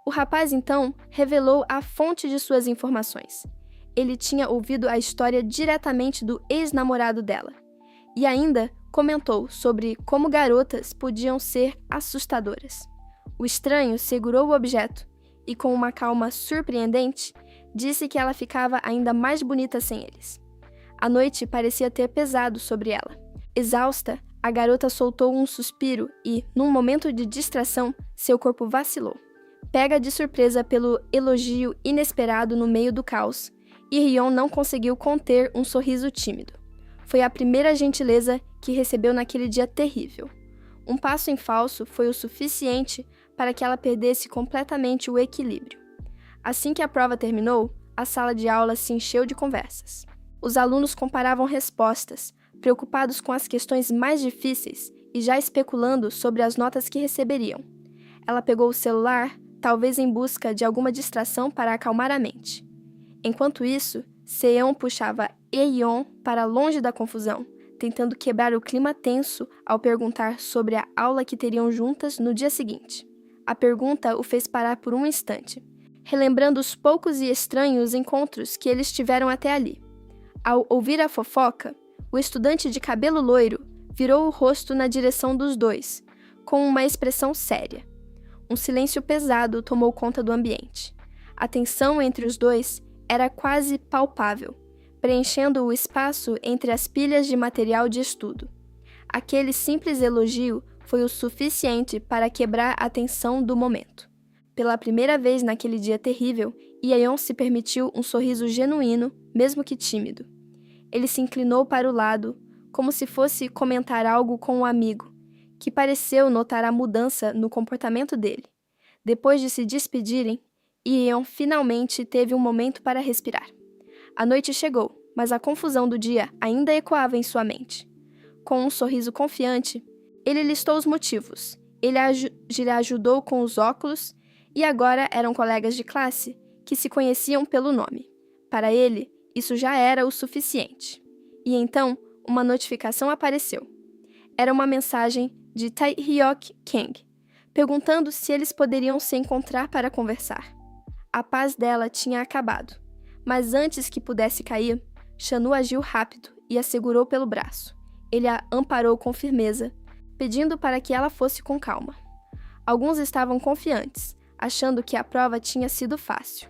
O rapaz, então, revelou a fonte de suas informações. Ele tinha ouvido a história diretamente do ex-namorado dela. E ainda comentou sobre como garotas podiam ser assustadoras. O estranho segurou o objeto e, com uma calma surpreendente, disse que ela ficava ainda mais bonita sem eles. A noite parecia ter pesado sobre ela. Exausta, a garota soltou um suspiro e, num momento de distração, seu corpo vacilou. Pega de surpresa pelo elogio inesperado no meio do caos, Yeon não conseguiu conter um sorriso tímido. Foi a primeira gentileza que recebeu naquele dia terrível. Um passo em falso foi o suficiente para que ela perdesse completamente o equilíbrio. Assim que a prova terminou, a sala de aula se encheu de conversas. Os alunos comparavam respostas, preocupados com as questões mais difíceis e já especulando sobre as notas que receberiam. Ela pegou o celular, talvez em busca de alguma distração para acalmar a mente. Enquanto isso, Seon puxava Yeon para longe da confusão, tentando quebrar o clima tenso ao perguntar sobre a aula que teriam juntas no dia seguinte. A pergunta o fez parar por um instante, relembrando os poucos e estranhos encontros que eles tiveram até ali. Ao ouvir a fofoca, o estudante de cabelo loiro virou o rosto na direção dos dois, com uma expressão séria. Um silêncio pesado tomou conta do ambiente. A tensão entre os dois era quase palpável, preenchendo o espaço entre as pilhas de material de estudo. Aquele simples elogio foi o suficiente para quebrar a tensão do momento. Pela primeira vez naquele dia terrível, Yeon se permitiu um sorriso genuíno, mesmo que tímido. Ele se inclinou para o lado, como se fosse comentar algo com um amigo, que pareceu notar a mudança no comportamento dele. Depois de se despedirem, Yeon finalmente teve um momento para respirar. A noite chegou, mas a confusão do dia ainda ecoava em sua mente. Com um sorriso confiante, ele listou os motivos. Ele lhe ajudou com os óculos e agora eram colegas de classe que se conheciam pelo nome. Para ele, isso já era o suficiente. E então, uma notificação apareceu. Era uma mensagem de Tae-hyuk Kang, perguntando se eles poderiam se encontrar para conversar. A paz dela tinha acabado, mas antes que pudesse cair, Chanu agiu rápido e a segurou pelo braço. Ele a amparou com firmeza, pedindo para que ela fosse com calma. Alguns estavam confiantes, achando que a prova tinha sido fácil.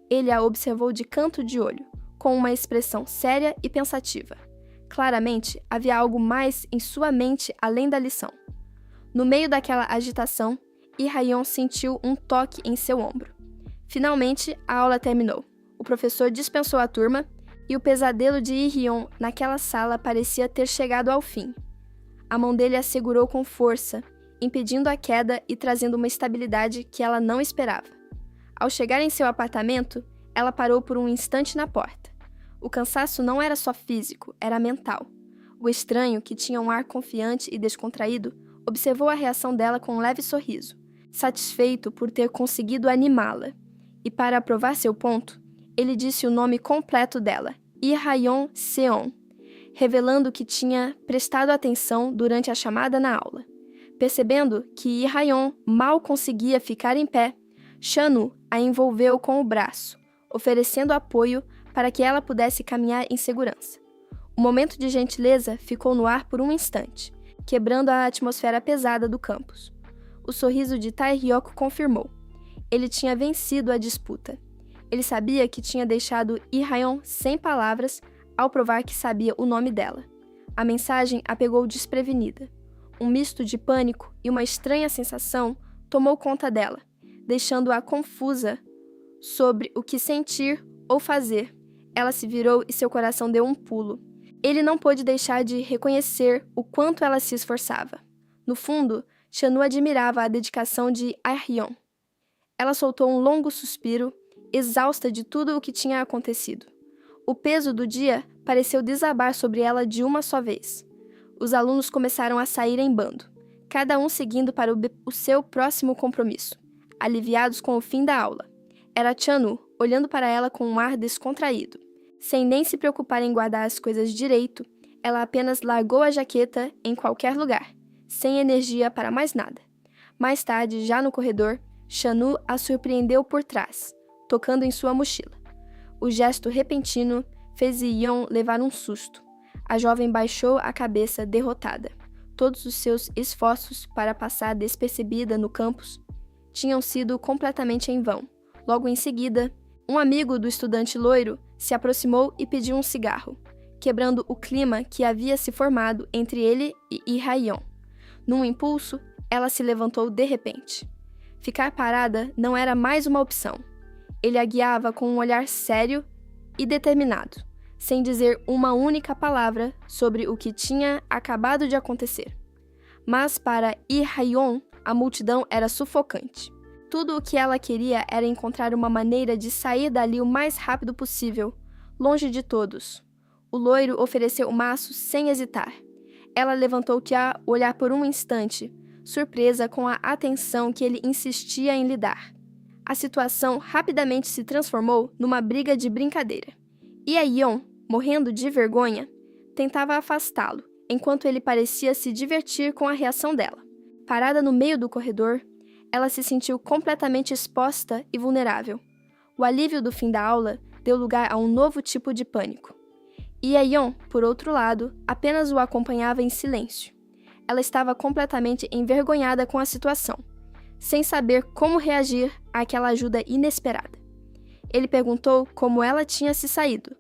Ele a observou de canto de olho, com uma expressão séria e pensativa. Claramente, havia algo mais em sua mente além da lição. No meio daquela agitação, Lee-hyeon sentiu um toque em seu ombro. Finalmente, a aula terminou. O professor dispensou a turma e o pesadelo de Lee-hyeon naquela sala parecia ter chegado ao fim. A mão dele a segurou com força, impedindo a queda e trazendo uma estabilidade que ela não esperava. Ao chegar em seu apartamento, ela parou por um instante na porta. O cansaço não era só físico, era mental. O estranho, que tinha um ar confiante e descontraído, observou a reação dela com um leve sorriso, satisfeito por ter conseguido animá-la. E para provar seu ponto, ele disse o nome completo dela, Lee-hyeon Seon, revelando que tinha prestado atenção durante a chamada na aula. Percebendo que Lee-hyeon mal conseguia ficar em pé, Chanu a envolveu com o braço, oferecendo apoio para que ela pudesse caminhar em segurança. O momento de gentileza ficou no ar por um instante, quebrando a atmosfera pesada do campus. O sorriso de Tae-hyuk confirmou. Ele tinha vencido a disputa. Ele sabia que tinha deixado Lee-hyeon sem palavras ao provar que sabia o nome dela. A mensagem a pegou desprevenida. Um misto de pânico e uma estranha sensação tomou conta dela, deixando-a confusa sobre o que sentir ou fazer. Ela se virou e seu coração deu um pulo. Ele não pôde deixar de reconhecer o quanto ela se esforçava. No fundo, Chanu admirava a dedicação de Ah-hyeon. Ela soltou um longo suspiro, exausta de tudo o que tinha acontecido. O peso do dia pareceu desabar sobre ela de uma só vez. Os alunos começaram a sair em bando, cada um seguindo para o seu próximo compromisso, aliviados com o fim da aula. Era Chanu, olhando para ela com um ar descontraído. Sem nem se preocupar em guardar as coisas direito, ela apenas largou a jaqueta em qualquer lugar, sem energia para mais nada. Mais tarde, já no corredor, Chanu a surpreendeu por trás, tocando em sua mochila. O gesto repentino fez Yeon levar um susto. A jovem baixou a cabeça derrotada. Todos os seus esforços para passar despercebida no campus tinham sido completamente em vão. Logo em seguida, um amigo do estudante loiro se aproximou e pediu um cigarro, quebrando o clima que havia se formado entre ele e Lee-hyeon. Num impulso, ela se levantou de repente. Ficar parada não era mais uma opção. Ele a guiava com um olhar sério e determinado, sem dizer uma única palavra sobre o que tinha acabado de acontecer. Mas para Lee-hyeon, a multidão era sufocante. Tudo o que ela queria era encontrar uma maneira de sair dali o mais rápido possível, longe de todos. O loiro ofereceu o maço sem hesitar. Ela levantou-te a olhar por um instante, surpresa com a atenção que ele insistia em lhe dar. A situação rapidamente se transformou numa briga de brincadeira. E Yeon, morrendo de vergonha, tentava afastá-lo, enquanto ele parecia se divertir com a reação dela. Parada no meio do corredor, ela se sentiu completamente exposta e vulnerável. O alívio do fim da aula deu lugar a um novo tipo de pânico. E Yeon, por outro lado, apenas o acompanhava em silêncio. Ela estava completamente envergonhada com a situação, sem saber como reagir àquela ajuda inesperada. Ele perguntou como ela tinha se saído,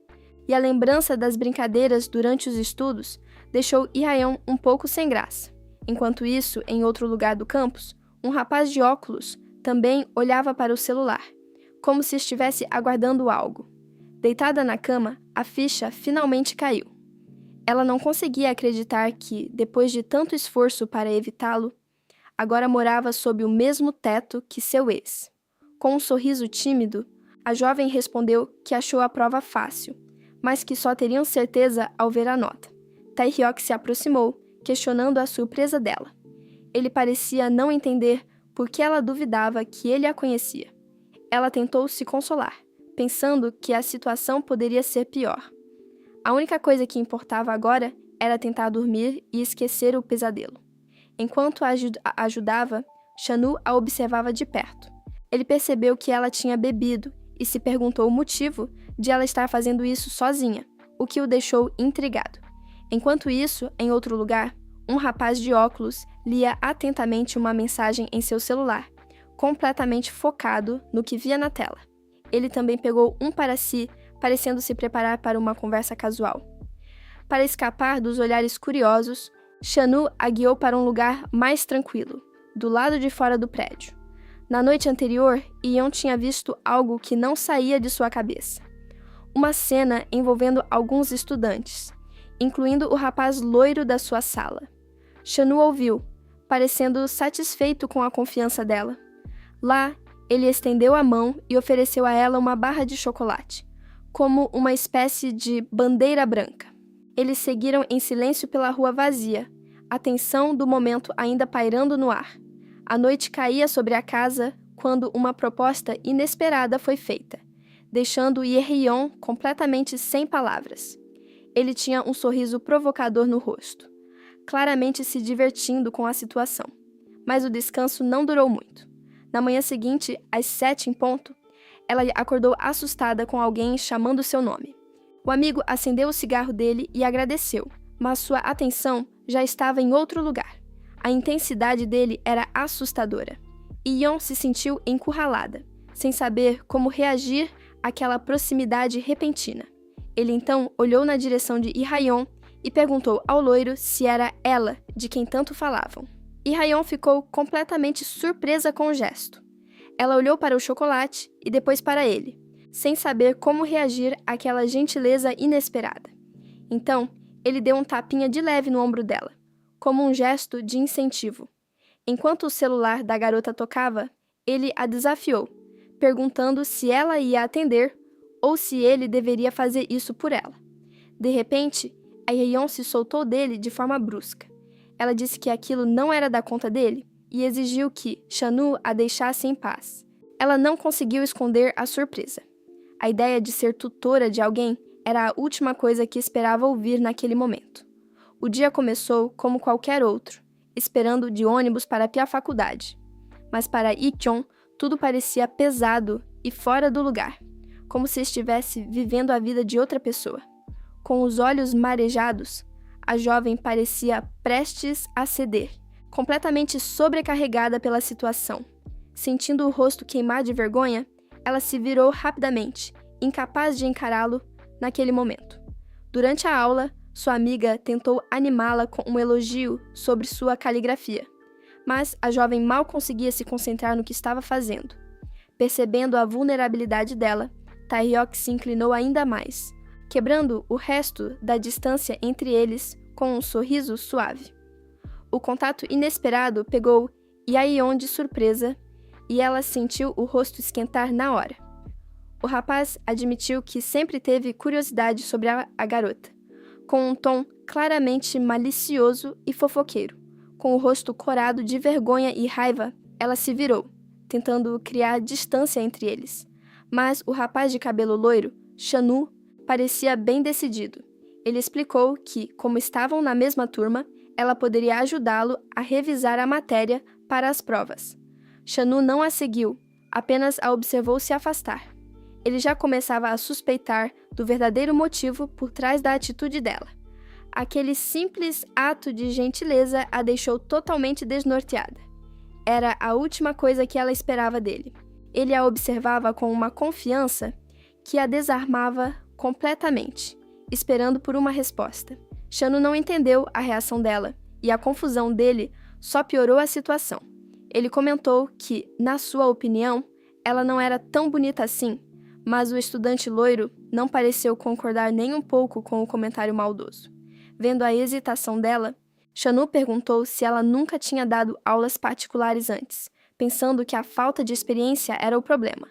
e a lembrança das brincadeiras durante os estudos deixou Lee-hyeon um pouco sem graça. Enquanto isso, em outro lugar do campus, um rapaz de óculos também olhava para o celular, como se estivesse aguardando algo. Deitada na cama, a ficha finalmente caiu. Ela não conseguia acreditar que, depois de tanto esforço para evitá-lo, agora morava sob o mesmo teto que seu ex. Com um sorriso tímido, a jovem respondeu que achou a prova fácil, mas que só teriam certeza ao ver a nota. Taehyuk se aproximou, questionando a surpresa dela. Ele parecia não entender por que ela duvidava que ele a conhecia. Ela tentou se consolar, pensando que a situação poderia ser pior. A única coisa que importava agora era tentar dormir e esquecer o pesadelo. Enquanto a ajudava, Chanu a observava de perto. Ele percebeu que ela tinha bebido e se perguntou o motivo de ela estar fazendo isso sozinha, o que o deixou intrigado. Enquanto isso, em outro lugar, um rapaz de óculos lia atentamente uma mensagem em seu celular, completamente focado no que via na tela. Ele também pegou um para si, parecendo se preparar para uma conversa casual. Para escapar dos olhares curiosos, Chanu a guiou para um lugar mais tranquilo, do lado de fora do prédio. Na noite anterior, Yeon tinha visto algo que não saía de sua cabeça. Uma cena envolvendo alguns estudantes, incluindo o rapaz loiro da sua sala. Chanu ouviu, parecendo satisfeito com a confiança dela. Lá, ele estendeu a mão e ofereceu a ela uma barra de chocolate, como uma espécie de bandeira branca. Eles seguiram em silêncio pela rua vazia, a tensão do momento ainda pairando no ar. A noite caía sobre a casa quando uma proposta inesperada foi feita, deixando Ye-hyeon completamente sem palavras. Ele tinha um sorriso provocador no rosto, claramente se divertindo com a situação. Mas o descanso não durou muito. Na manhã seguinte, às 7 em ponto, ela acordou assustada com alguém chamando seu nome. O amigo acendeu o cigarro dele e agradeceu, mas sua atenção já estava em outro lugar. A intensidade dele era assustadora. Yeon se sentiu encurralada, sem saber como reagir àquela proximidade repentina. Ele então olhou na direção de Lee-hyeon e perguntou ao loiro se era ela de quem tanto falavam. Lee-hyeon ficou completamente surpresa com o gesto. Ela olhou para o chocolate e depois para ele, sem saber como reagir àquela gentileza inesperada. Então, ele deu um tapinha de leve no ombro dela, como um gesto de incentivo. Enquanto o celular da garota tocava, ele a desafiou, perguntando se ela ia atender ou se ele deveria fazer isso por ela. De repente, a Yeon se soltou dele de forma brusca. Ela disse que aquilo não era da conta dele e exigiu que Chanu a deixasse em paz. Ela não conseguiu esconder a surpresa. A ideia de ser tutora de alguém era a última coisa que esperava ouvir naquele momento. O dia começou como qualquer outro, esperando de ônibus para a faculdade. Mas para Lee-kyung, tudo parecia pesado e fora do lugar, como se estivesse vivendo a vida de outra pessoa. Com os olhos marejados, a jovem parecia prestes a ceder, completamente sobrecarregada pela situação. Sentindo o rosto queimar de vergonha, ela se virou rapidamente, incapaz de encará-lo naquele momento. Durante a aula, sua amiga tentou animá-la com um elogio sobre sua caligrafia, mas a jovem mal conseguia se concentrar no que estava fazendo. Percebendo a vulnerabilidade dela, Taehyuk se inclinou ainda mais, quebrando o resto da distância entre eles com um sorriso suave. O contato inesperado pegou Yeon de surpresa e ela sentiu o rosto esquentar na hora. O rapaz admitiu que sempre teve curiosidade sobre a garota, com um tom claramente malicioso e fofoqueiro. Com o rosto corado de vergonha e raiva, ela se virou, tentando criar distância entre eles. Mas o rapaz de cabelo loiro, Chanu, parecia bem decidido. Ele explicou que, como estavam na mesma turma, ela poderia ajudá-lo a revisar a matéria para as provas. Chanu não a seguiu, apenas a observou se afastar. Ele já começava a suspeitar do verdadeiro motivo por trás da atitude dela. Aquele simples ato de gentileza a deixou totalmente desnorteada. Era a última coisa que ela esperava dele. Ele a observava com uma confiança que a desarmava completamente, esperando por uma resposta. Chanu não entendeu a reação dela, e a confusão dele só piorou a situação. Ele comentou que, na sua opinião, ela não era tão bonita assim, mas o estudante loiro não pareceu concordar nem um pouco com o comentário maldoso. Vendo a hesitação dela, Chanu perguntou se ela nunca tinha dado aulas particulares antes, pensando que a falta de experiência era o problema.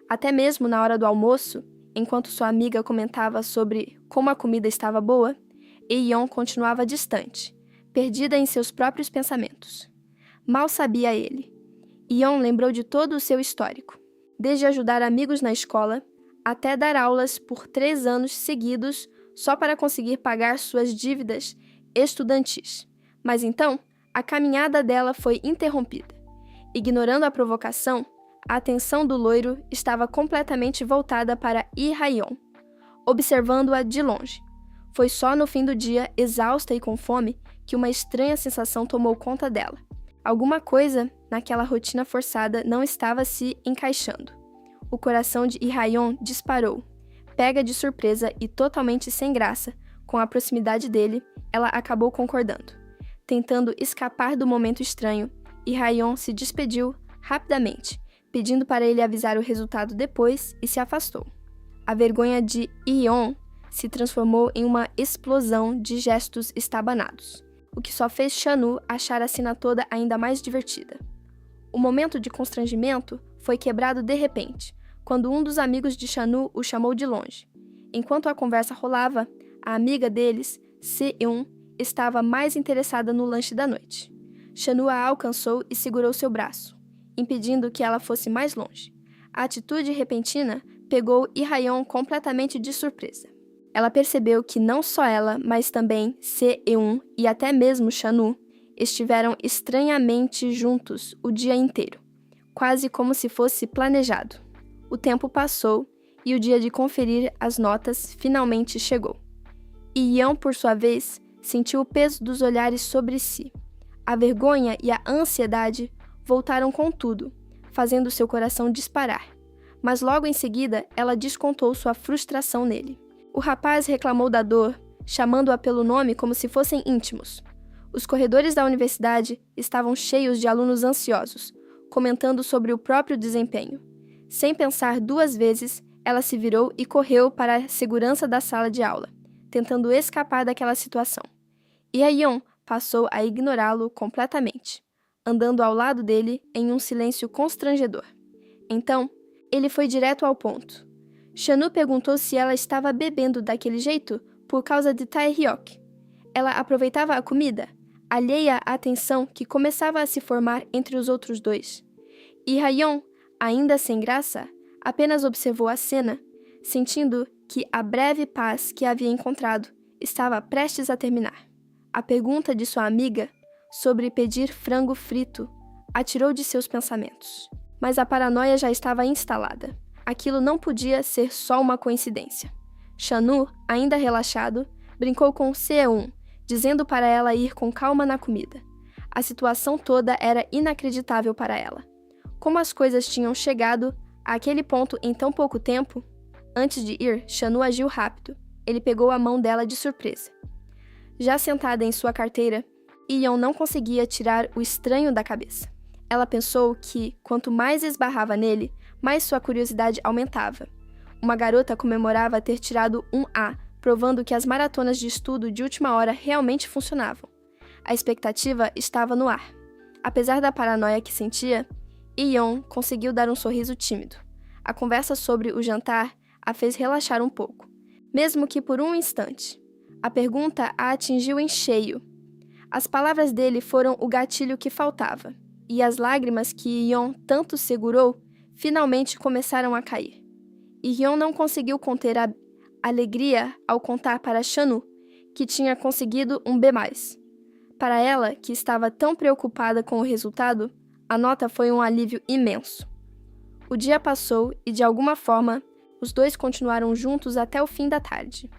Até mesmo na hora do almoço, Enquanto sua amiga comentava sobre como a comida estava boa, Eon continuava distante, perdida em seus próprios pensamentos. Mal sabia ele. Eon lembrou de todo o seu histórico, desde ajudar amigos na escola, até dar aulas por 3 anos seguidos só para conseguir pagar suas dívidas estudantis. Mas então, a caminhada dela foi interrompida. Ignorando a provocação, a atenção do loiro estava completamente voltada para Lee-Hyeon, observando-a de longe. Foi só no fim do dia, exausta e com fome, que uma estranha sensação tomou conta dela. Alguma coisa naquela rotina forçada não estava se encaixando. O coração de Lee-Hyeon disparou. Pega de surpresa e totalmente sem graça, com a proximidade dele, ela acabou concordando. Tentando escapar do momento estranho, Lee-Hyeon se despediu rapidamente, pedindo para ele avisar o resultado depois e se afastou. A vergonha de Eon se transformou em uma explosão de gestos estabanados, o que só fez Chanu achar a cena toda ainda mais divertida. O momento de constrangimento foi quebrado de repente, quando um dos amigos de Chanu o chamou de longe. Enquanto a conversa rolava, a amiga deles, Se-eun, estava mais interessada no lanche da noite. Chanu a alcançou e segurou seu braço, impedindo que ela fosse mais longe. A atitude repentina pegou Lee-Hyeon completamente de surpresa. Ela percebeu que não só ela, mas também Se-eun e até mesmo Chanu estiveram estranhamente juntos o dia inteiro, quase como se fosse planejado. O tempo passou e o dia de conferir as notas finalmente chegou. Eon, por sua vez, sentiu o peso dos olhares sobre si. A vergonha e a ansiedade voltaram com tudo, fazendo seu coração disparar. Mas logo em seguida, ela descontou sua frustração nele. O rapaz reclamou da dor, chamando-a pelo nome como se fossem íntimos. Os corredores da universidade estavam cheios de alunos ansiosos, comentando sobre o próprio desempenho. Sem pensar 2 vezes, ela se virou e correu para a segurança da sala de aula, tentando escapar daquela situação. E Eon passou a ignorá-lo completamente, andando ao lado dele em um silêncio constrangedor. Então, ele foi direto ao ponto. Chanu perguntou se ela estava bebendo daquele jeito por causa de Tae-hyuk. Ela aproveitava a comida, alheia à tensão que começava a se formar entre os outros dois. E Eon, ainda sem graça, apenas observou a cena, sentindo que a breve paz que havia encontrado estava prestes a terminar. A pergunta de sua amiga sobre pedir frango frito atirou de seus pensamentos. Mas a paranoia já estava instalada. Aquilo não podia ser só uma coincidência. Chanu, ainda relaxado, brincou com Se-eun, dizendo para ela ir com calma na comida. A situação toda era inacreditável para ela. Como as coisas tinham chegado àquele ponto em tão pouco tempo? Antes de ir, Chanu agiu rápido. Ele pegou a mão dela de surpresa. Já sentada em sua carteira, Eon não conseguia tirar o estranho da cabeça. Ela pensou que, quanto mais esbarrava nele, mais sua curiosidade aumentava. Uma garota comemorava ter tirado um A, provando que as maratonas de estudo de última hora realmente funcionavam. A expectativa estava no ar. Apesar da paranoia que sentia, Eon conseguiu dar um sorriso tímido. A conversa sobre o jantar a fez relaxar um pouco, mesmo que por um instante. A pergunta a atingiu em cheio. As palavras dele foram o gatilho que faltava, e as lágrimas que Eon tanto segurou finalmente começaram a cair. Eon não conseguiu conter a alegria ao contar para Chanu que tinha conseguido um B+. Para ela, que estava tão preocupada com o resultado, a nota foi um alívio imenso. O dia passou e, de alguma forma, os dois continuaram juntos até o fim da tarde.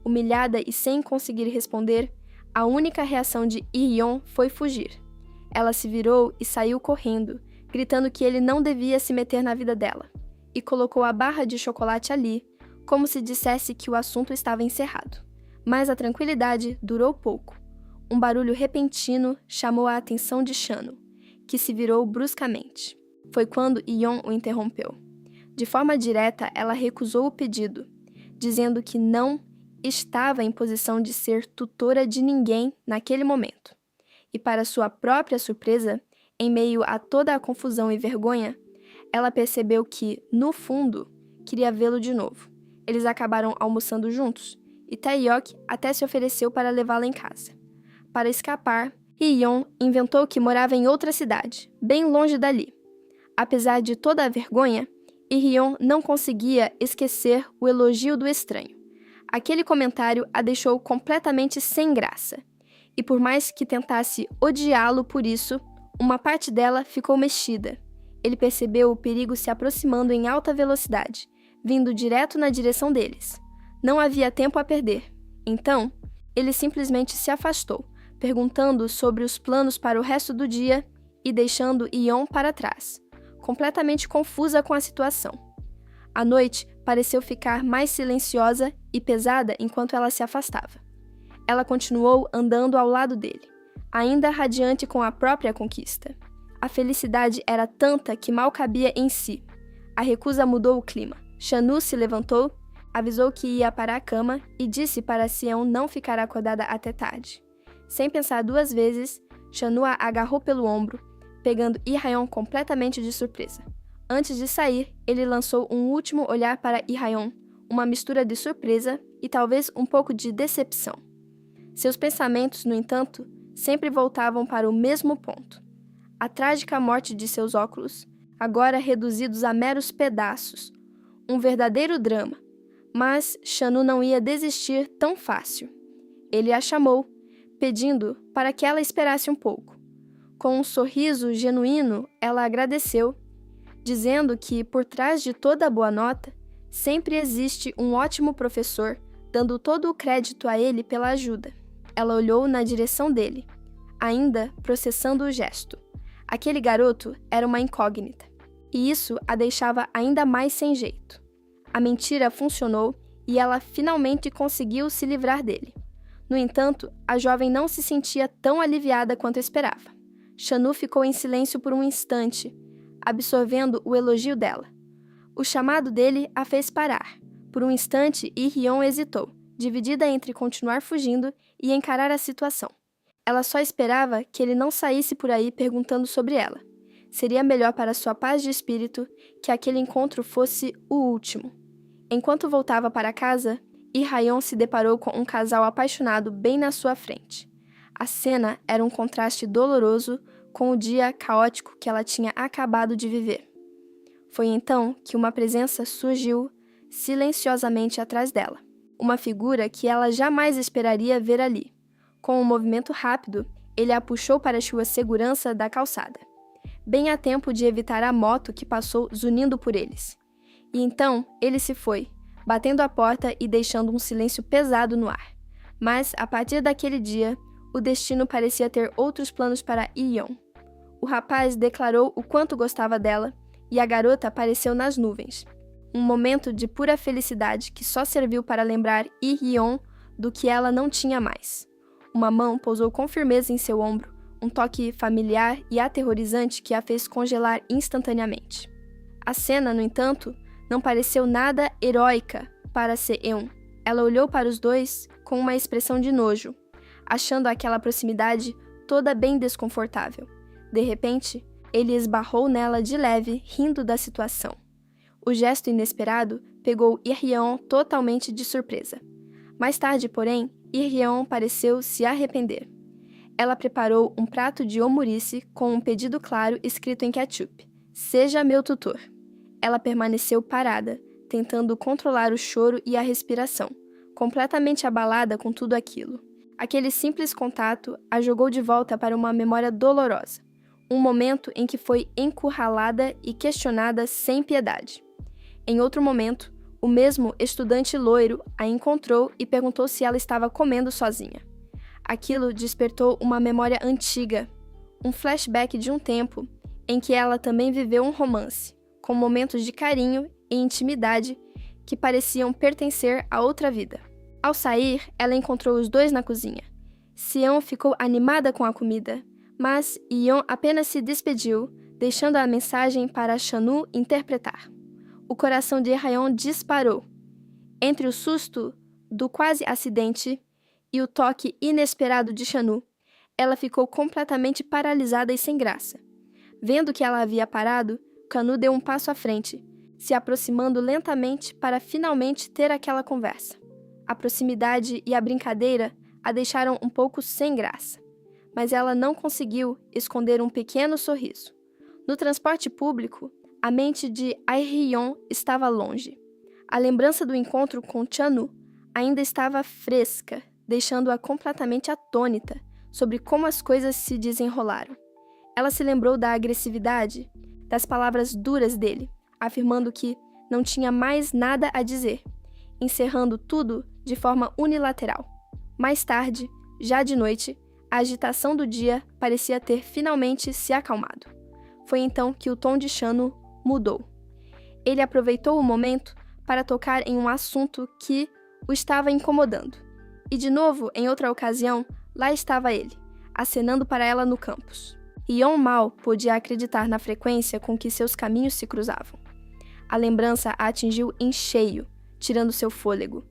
Humilhada e sem conseguir responder, a única reação de Eon foi fugir. Ela se virou e saiu correndo, gritando que ele não devia se meter na vida dela, e colocou a barra de chocolate ali, como se dissesse que o assunto estava encerrado. Mas a tranquilidade durou pouco. Um barulho repentino chamou a atenção de Chanu, que se virou bruscamente. Foi quando Eon o interrompeu. De forma direta, ela recusou o pedido, dizendo que não estava em posição de ser tutora de ninguém naquele momento. E para sua própria surpresa, em meio a toda a confusão e vergonha, ela percebeu que, no fundo, queria vê-lo de novo. Eles acabaram almoçando juntos, e Taeyok até se ofereceu para levá-la em casa. Para escapar, Hyeon inventou que morava em outra cidade, bem longe dali. Apesar de toda a vergonha, Hyeon não conseguia esquecer o elogio do estranho. Aquele comentário a deixou completamente sem graça. E por mais que tentasse odiá-lo por isso, uma parte dela ficou mexida. Ele percebeu o perigo se aproximando em alta velocidade, vindo direto na direção deles. Não havia tempo a perder. Então, ele simplesmente se afastou, perguntando sobre os planos para o resto do dia e deixando Yeon para trás, completamente confusa com a situação. A noite pareceu ficar mais silenciosa e pesada enquanto ela se afastava. Ela continuou andando ao lado dele, ainda radiante com a própria conquista. A felicidade era tanta que mal cabia em si. A recusa mudou o clima. Chanu se levantou, avisou que ia para a cama e disse para Seon não ficar acordada até tarde. Sem pensar duas vezes, Chanu a agarrou pelo ombro, pegando Hyeon completamente de surpresa. Antes de sair, ele lançou um último olhar para Hyeon, uma mistura de surpresa e talvez um pouco de decepção. Seus pensamentos, no entanto, sempre voltavam para o mesmo ponto. A trágica morte de seus óculos, agora reduzidos a meros pedaços. Um verdadeiro drama. Mas Chanu não ia desistir tão fácil. Ele a chamou, pedindo para que ela esperasse um pouco. Com um sorriso genuíno, ela agradeceu, dizendo que, por trás de toda boa nota, sempre existe um ótimo professor, dando todo o crédito a ele pela ajuda. Ela olhou na direção dele, ainda processando o gesto. Aquele garoto era uma incógnita, e isso a deixava ainda mais sem jeito. A mentira funcionou e ela finalmente conseguiu se livrar dele. No entanto, a jovem não se sentia tão aliviada quanto esperava. Chanu ficou em silêncio por um instante, absorvendo o elogio dela. O chamado dele a fez parar. Por um instante, Hyeon hesitou, dividida entre continuar fugindo e encarar a situação. Ela só esperava que ele não saísse por aí perguntando sobre ela. Seria melhor para sua paz de espírito que aquele encontro fosse o último. Enquanto voltava para casa, Hyeon se deparou com um casal apaixonado bem na sua frente. A cena era um contraste doloroso com o dia caótico que ela tinha acabado de viver. Foi então que uma presença surgiu silenciosamente atrás dela. Uma figura que ela jamais esperaria ver ali. Com um movimento rápido, ele a puxou para sua segurança da calçada, bem a tempo de evitar a moto que passou zunindo por eles. E então, ele se foi, batendo a porta e deixando um silêncio pesado no ar. Mas, a partir daquele dia, o destino parecia ter outros planos para Hyeon. O rapaz declarou o quanto gostava dela, e a garota apareceu nas nuvens. Um momento de pura felicidade que só serviu para lembrar Hyeon do que ela não tinha mais. Uma mão pousou com firmeza em seu ombro, um toque familiar e aterrorizante que a fez congelar instantaneamente. A cena, no entanto, não pareceu nada heróica para Seon. Ela olhou para os dois com uma expressão de nojo, achando aquela proximidade toda bem desconfortável. De repente, ele esbarrou nela de leve, rindo da situação. O gesto inesperado pegou Hyeon totalmente de surpresa. Mais tarde, porém, Hyeon pareceu se arrepender. Ela preparou um prato de omurice com um pedido claro escrito em ketchup: "Seja meu tutor." Ela permaneceu parada, tentando controlar o choro e a respiração, completamente abalada com tudo aquilo. Aquele simples contato a jogou de volta para uma memória dolorosa, um momento em que foi encurralada e questionada sem piedade. Em outro momento, o mesmo estudante loiro a encontrou e perguntou se ela estava comendo sozinha. Aquilo despertou uma memória antiga, um flashback de um tempo em que ela também viveu um romance, com momentos de carinho e intimidade que pareciam pertencer a outra vida. Ao sair, ela encontrou os dois na cozinha. Seon ficou animada com a comida, mas Yeon apenas se despediu, deixando a mensagem para Chanu interpretar. O coração de Hyeon disparou. Entre o susto do quase acidente e o toque inesperado de Chanu, ela ficou completamente paralisada e sem graça. Vendo que ela havia parado, Chanu deu um passo à frente, se aproximando lentamente para finalmente ter aquela conversa. A proximidade e a brincadeira a deixaram um pouco sem graça, mas ela não conseguiu esconder um pequeno sorriso. No transporte público, a mente de Ae-hyeon estava longe. A lembrança do encontro com Chanu ainda estava fresca, deixando-a completamente atônita sobre como as coisas se desenrolaram. Ela se lembrou da agressividade, das palavras duras dele, afirmando que não tinha mais nada a dizer, encerrando tudo de forma unilateral. Mais tarde, já de noite, a agitação do dia parecia ter finalmente se acalmado. Foi então que o tom de Chanu mudou. Ele aproveitou o momento para tocar em um assunto que o estava incomodando. E de novo, em outra ocasião, lá estava ele, acenando para ela no campus. Yeon mal podia acreditar na frequência com que seus caminhos se cruzavam. A lembrança a atingiu em cheio, tirando seu fôlego.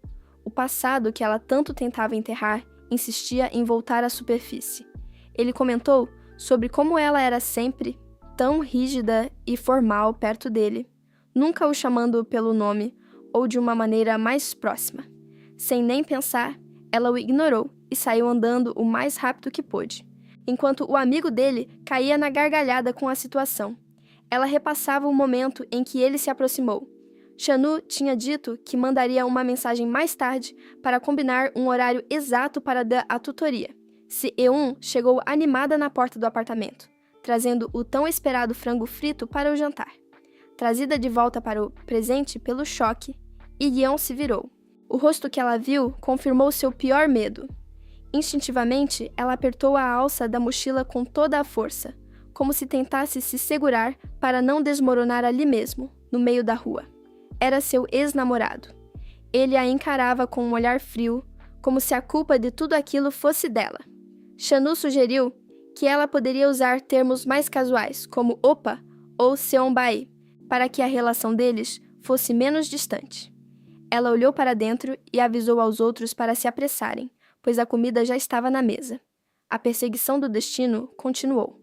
O passado que ela tanto tentava enterrar insistia em voltar à superfície. Ele comentou sobre como ela era sempre tão rígida e formal perto dele, nunca o chamando pelo nome ou de uma maneira mais próxima. Sem nem pensar, ela o ignorou e saiu andando o mais rápido que pôde, enquanto o amigo dele caía na gargalhada com a situação. Ela repassava o momento em que ele se aproximou. Chanu tinha dito que mandaria uma mensagem mais tarde para combinar um horário exato para dar a tutoria. Se-eun chegou animada na porta do apartamento, trazendo o tão esperado frango frito para o jantar. Trazida de volta para o presente pelo choque, Yeon se virou. O rosto que ela viu confirmou seu pior medo. Instintivamente, ela apertou a alça da mochila com toda a força, como se tentasse se segurar para não desmoronar ali mesmo, no meio da rua. Era seu ex-namorado. Ele a encarava com um olhar frio, como se a culpa de tudo aquilo fosse dela. Chanu sugeriu que ela poderia usar termos mais casuais, como opa ou seonbae, para que a relação deles fosse menos distante. Ela olhou para dentro e avisou aos outros para se apressarem, pois a comida já estava na mesa. A perseguição do destino continuou.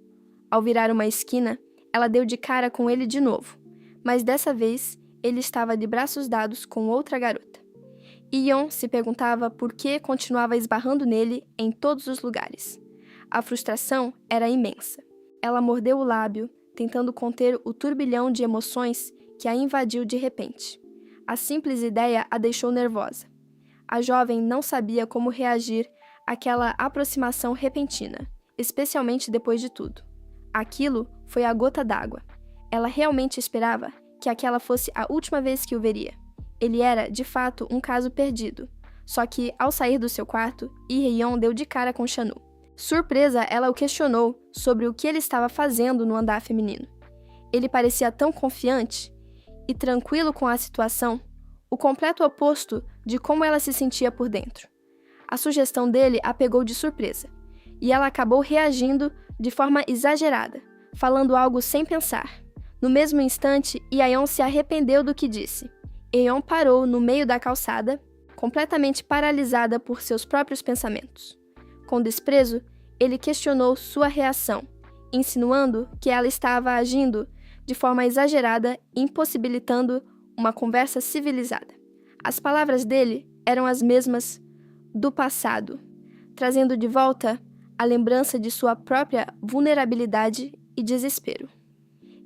Ao virar uma esquina, ela deu de cara com ele de novo, mas dessa vez ele estava de braços dados com outra garota. Yeon se perguntava por que continuava esbarrando nele em todos os lugares. A frustração era imensa. Ela mordeu o lábio, tentando conter o turbilhão de emoções que a invadiu de repente. A simples ideia a deixou nervosa. A jovem não sabia como reagir àquela aproximação repentina, especialmente depois de tudo. Aquilo foi a gota d'água. Ela realmente esperava que aquela fosse a última vez que o veria. Ele era, de fato, um caso perdido. Só que, ao sair do seu quarto, Lee-yeon deu de cara com Chanu. Surpresa, ela o questionou sobre o que ele estava fazendo no andar feminino. Ele parecia tão confiante e tranquilo com a situação, o completo oposto de como ela se sentia por dentro. A sugestão dele a pegou de surpresa, e ela acabou reagindo de forma exagerada, falando algo sem pensar. No mesmo instante, Yeon se arrependeu do que disse. Yeon parou no meio da calçada, completamente paralisada por seus próprios pensamentos. Com desprezo, ele questionou sua reação, insinuando que ela estava agindo de forma exagerada, impossibilitando uma conversa civilizada. As palavras dele eram as mesmas do passado, trazendo de volta a lembrança de sua própria vulnerabilidade e desespero.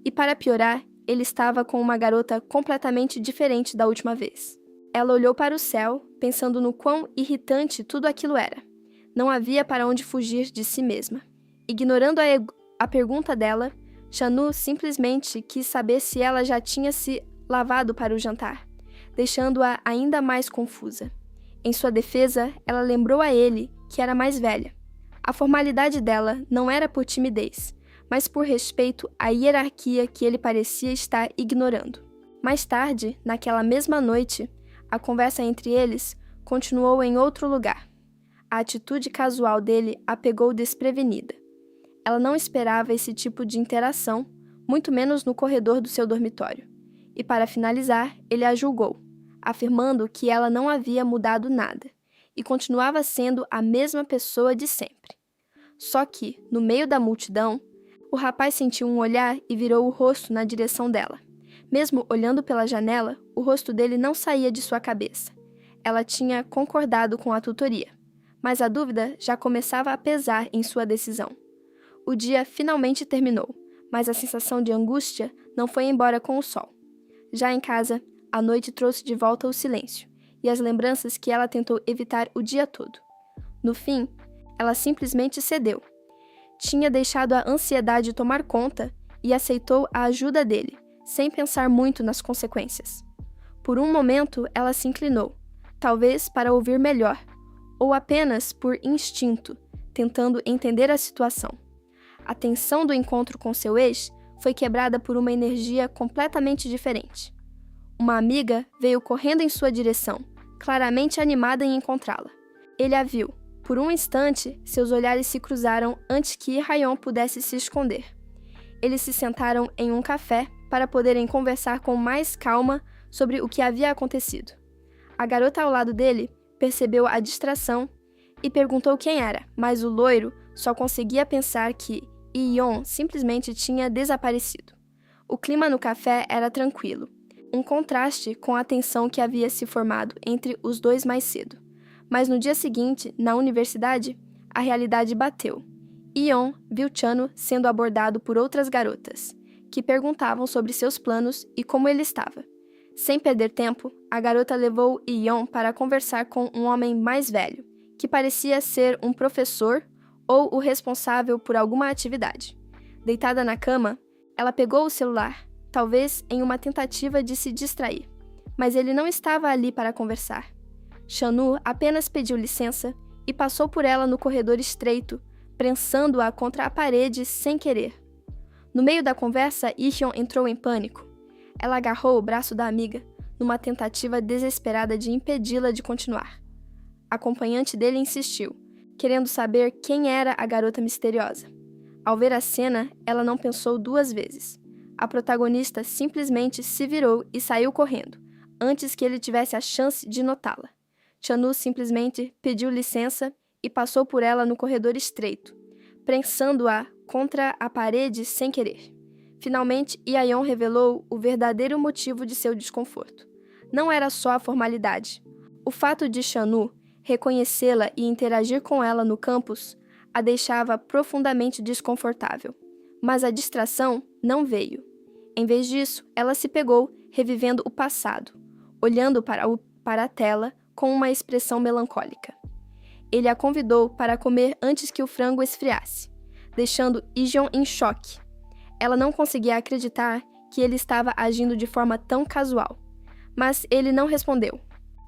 E para piorar, ele estava com uma garota completamente diferente da última vez. Ela olhou para o céu, pensando no quão irritante tudo aquilo era. Não havia para onde fugir de si mesma. Ignorando a pergunta dela, Chanu simplesmente quis saber se ela já tinha se lavado para o jantar, deixando-a ainda mais confusa. Em sua defesa, ela lembrou a ele que era mais velha. A formalidade dela não era por timidez, mas por respeito à hierarquia que ele parecia estar ignorando. Mais tarde, naquela mesma noite, a conversa entre eles continuou em outro lugar. A atitude casual dele a pegou desprevenida. Ela não esperava esse tipo de interação, muito menos no corredor do seu dormitório. E para finalizar, ele a julgou, afirmando que ela não havia mudado nada e continuava sendo a mesma pessoa de sempre. Só que, no meio da multidão, o rapaz sentiu um olhar e virou o rosto na direção dela. Mesmo olhando pela janela, o rosto dele não saía de sua cabeça. Ela tinha concordado com a tutoria, mas a dúvida já começava a pesar em sua decisão. O dia finalmente terminou, mas a sensação de angústia não foi embora com o sol. Já em casa, a noite trouxe de volta o silêncio e as lembranças que ela tentou evitar o dia todo. No fim, ela simplesmente cedeu. Tinha deixado a ansiedade tomar conta e aceitou a ajuda dele, sem pensar muito nas consequências. Por um momento, ela se inclinou, talvez para ouvir melhor, ou apenas por instinto, tentando entender a situação. A tensão do encontro com seu ex foi quebrada por uma energia completamente diferente. Uma amiga veio correndo em sua direção, claramente animada em encontrá-la. Ele a viu. Por um instante, seus olhares se cruzaram antes que Hye-yeon pudesse se esconder. Eles se sentaram em um café para poderem conversar com mais calma sobre o que havia acontecido. A garota ao lado dele percebeu a distração e perguntou quem era, mas o loiro só conseguia pensar que Hye-yeon simplesmente tinha desaparecido. O clima no café era tranquilo, um contraste com a tensão que havia se formado entre os dois mais cedo. Mas no dia seguinte, na universidade, a realidade bateu. Hye-yeon viu Chanu sendo abordado por outras garotas, que perguntavam sobre seus planos e como ele estava. Sem perder tempo, a garota levou Hye-yeon para conversar com um homem mais velho, que parecia ser um professor ou o responsável por alguma atividade. Deitada na cama, ela pegou o celular, talvez em uma tentativa de se distrair, mas ele não estava ali para conversar. Chanu apenas pediu licença e passou por ela no corredor estreito, prensando-a contra a parede sem querer. No meio da conversa, Hye-yeon entrou em pânico. Ela agarrou o braço da amiga, numa tentativa desesperada de impedi-la de continuar. A acompanhante dele insistiu, querendo saber quem era a garota misteriosa. Ao ver a cena, ela não pensou duas vezes. A protagonista simplesmente se virou e saiu correndo, antes que ele tivesse a chance de notá-la. Chanu simplesmente pediu licença e passou por ela no corredor estreito, prensando-a contra a parede sem querer. Finalmente, Hye-yeon revelou o verdadeiro motivo de seu desconforto. Não era só a formalidade. O fato de Chanu reconhecê-la e interagir com ela no campus a deixava profundamente desconfortável. Mas a distração não veio. Em vez disso, ela se pegou, revivendo o passado, olhando para a tela com uma expressão melancólica. Ele a convidou para comer antes que o frango esfriasse, deixando Hye-yeon em choque. Ela não conseguia acreditar que ele estava agindo de forma tão casual. Mas ele não respondeu.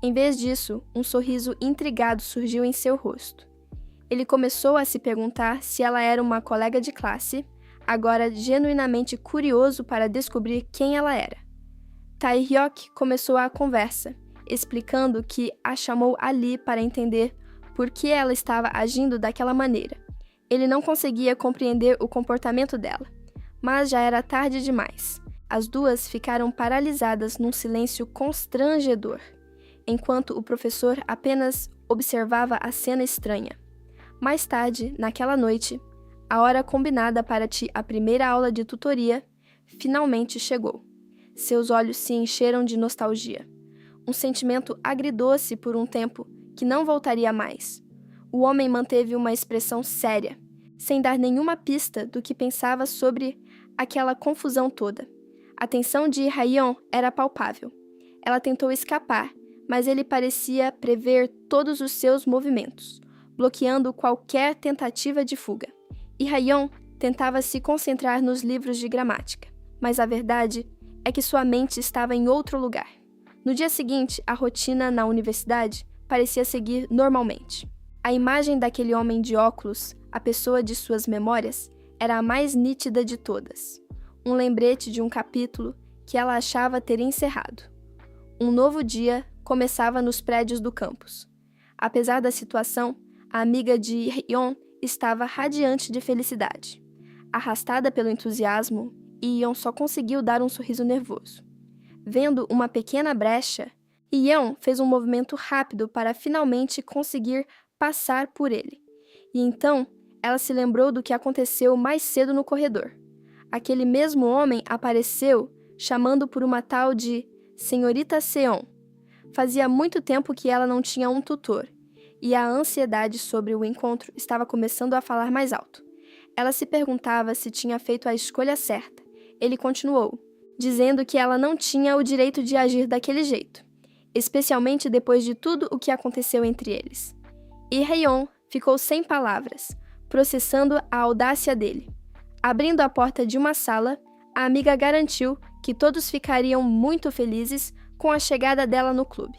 Em vez disso, um sorriso intrigado surgiu em seu rosto. Ele começou a se perguntar se ela era uma colega de classe, agora genuinamente curioso para descobrir quem ela era. Tae-hyuk começou a conversa, explicando que a chamou ali para entender por que ela estava agindo daquela maneira. Ele não conseguia compreender o comportamento dela, mas já era tarde demais. As duas ficaram paralisadas num silêncio constrangedor, enquanto o professor apenas observava a cena estranha. Mais tarde, naquela noite, a hora combinada para a primeira aula de tutoria finalmente chegou. Seus olhos se encheram de nostalgia. Um sentimento agridoce por um tempo que não voltaria mais. O homem manteve uma expressão séria, sem dar nenhuma pista do que pensava sobre aquela confusão toda. A tensão de Hye-yeon era palpável. Ela tentou escapar, mas ele parecia prever todos os seus movimentos, bloqueando qualquer tentativa de fuga. E Hye-yeon tentava se concentrar nos livros de gramática, mas a verdade é que sua mente estava em outro lugar. No dia seguinte, a rotina na universidade parecia seguir normalmente. A imagem daquele homem de óculos, a pessoa de suas memórias, era a mais nítida de todas. Um lembrete de um capítulo que ela achava ter encerrado. Um novo dia começava nos prédios do campus. Apesar da situação, a amiga de Hye-yeon estava radiante de felicidade. Arrastada pelo entusiasmo, Hye-yeon só conseguiu dar um sorriso nervoso. Vendo uma pequena brecha, Hye-yeon fez um movimento rápido para finalmente conseguir passar por ele. E então, ela se lembrou do que aconteceu mais cedo no corredor. Aquele mesmo homem apareceu chamando por uma tal de Senhorita Seon. Fazia muito tempo que ela não tinha um tutor, e a ansiedade sobre o encontro estava começando a falar mais alto. Ela se perguntava se tinha feito a escolha certa. Ele continuou, dizendo que ela não tinha o direito de agir daquele jeito, especialmente depois de tudo o que aconteceu entre eles. E Hyeon ficou sem palavras, processando a audácia dele. Abrindo a porta de uma sala, a amiga garantiu que todos ficariam muito felizes com a chegada dela no clube.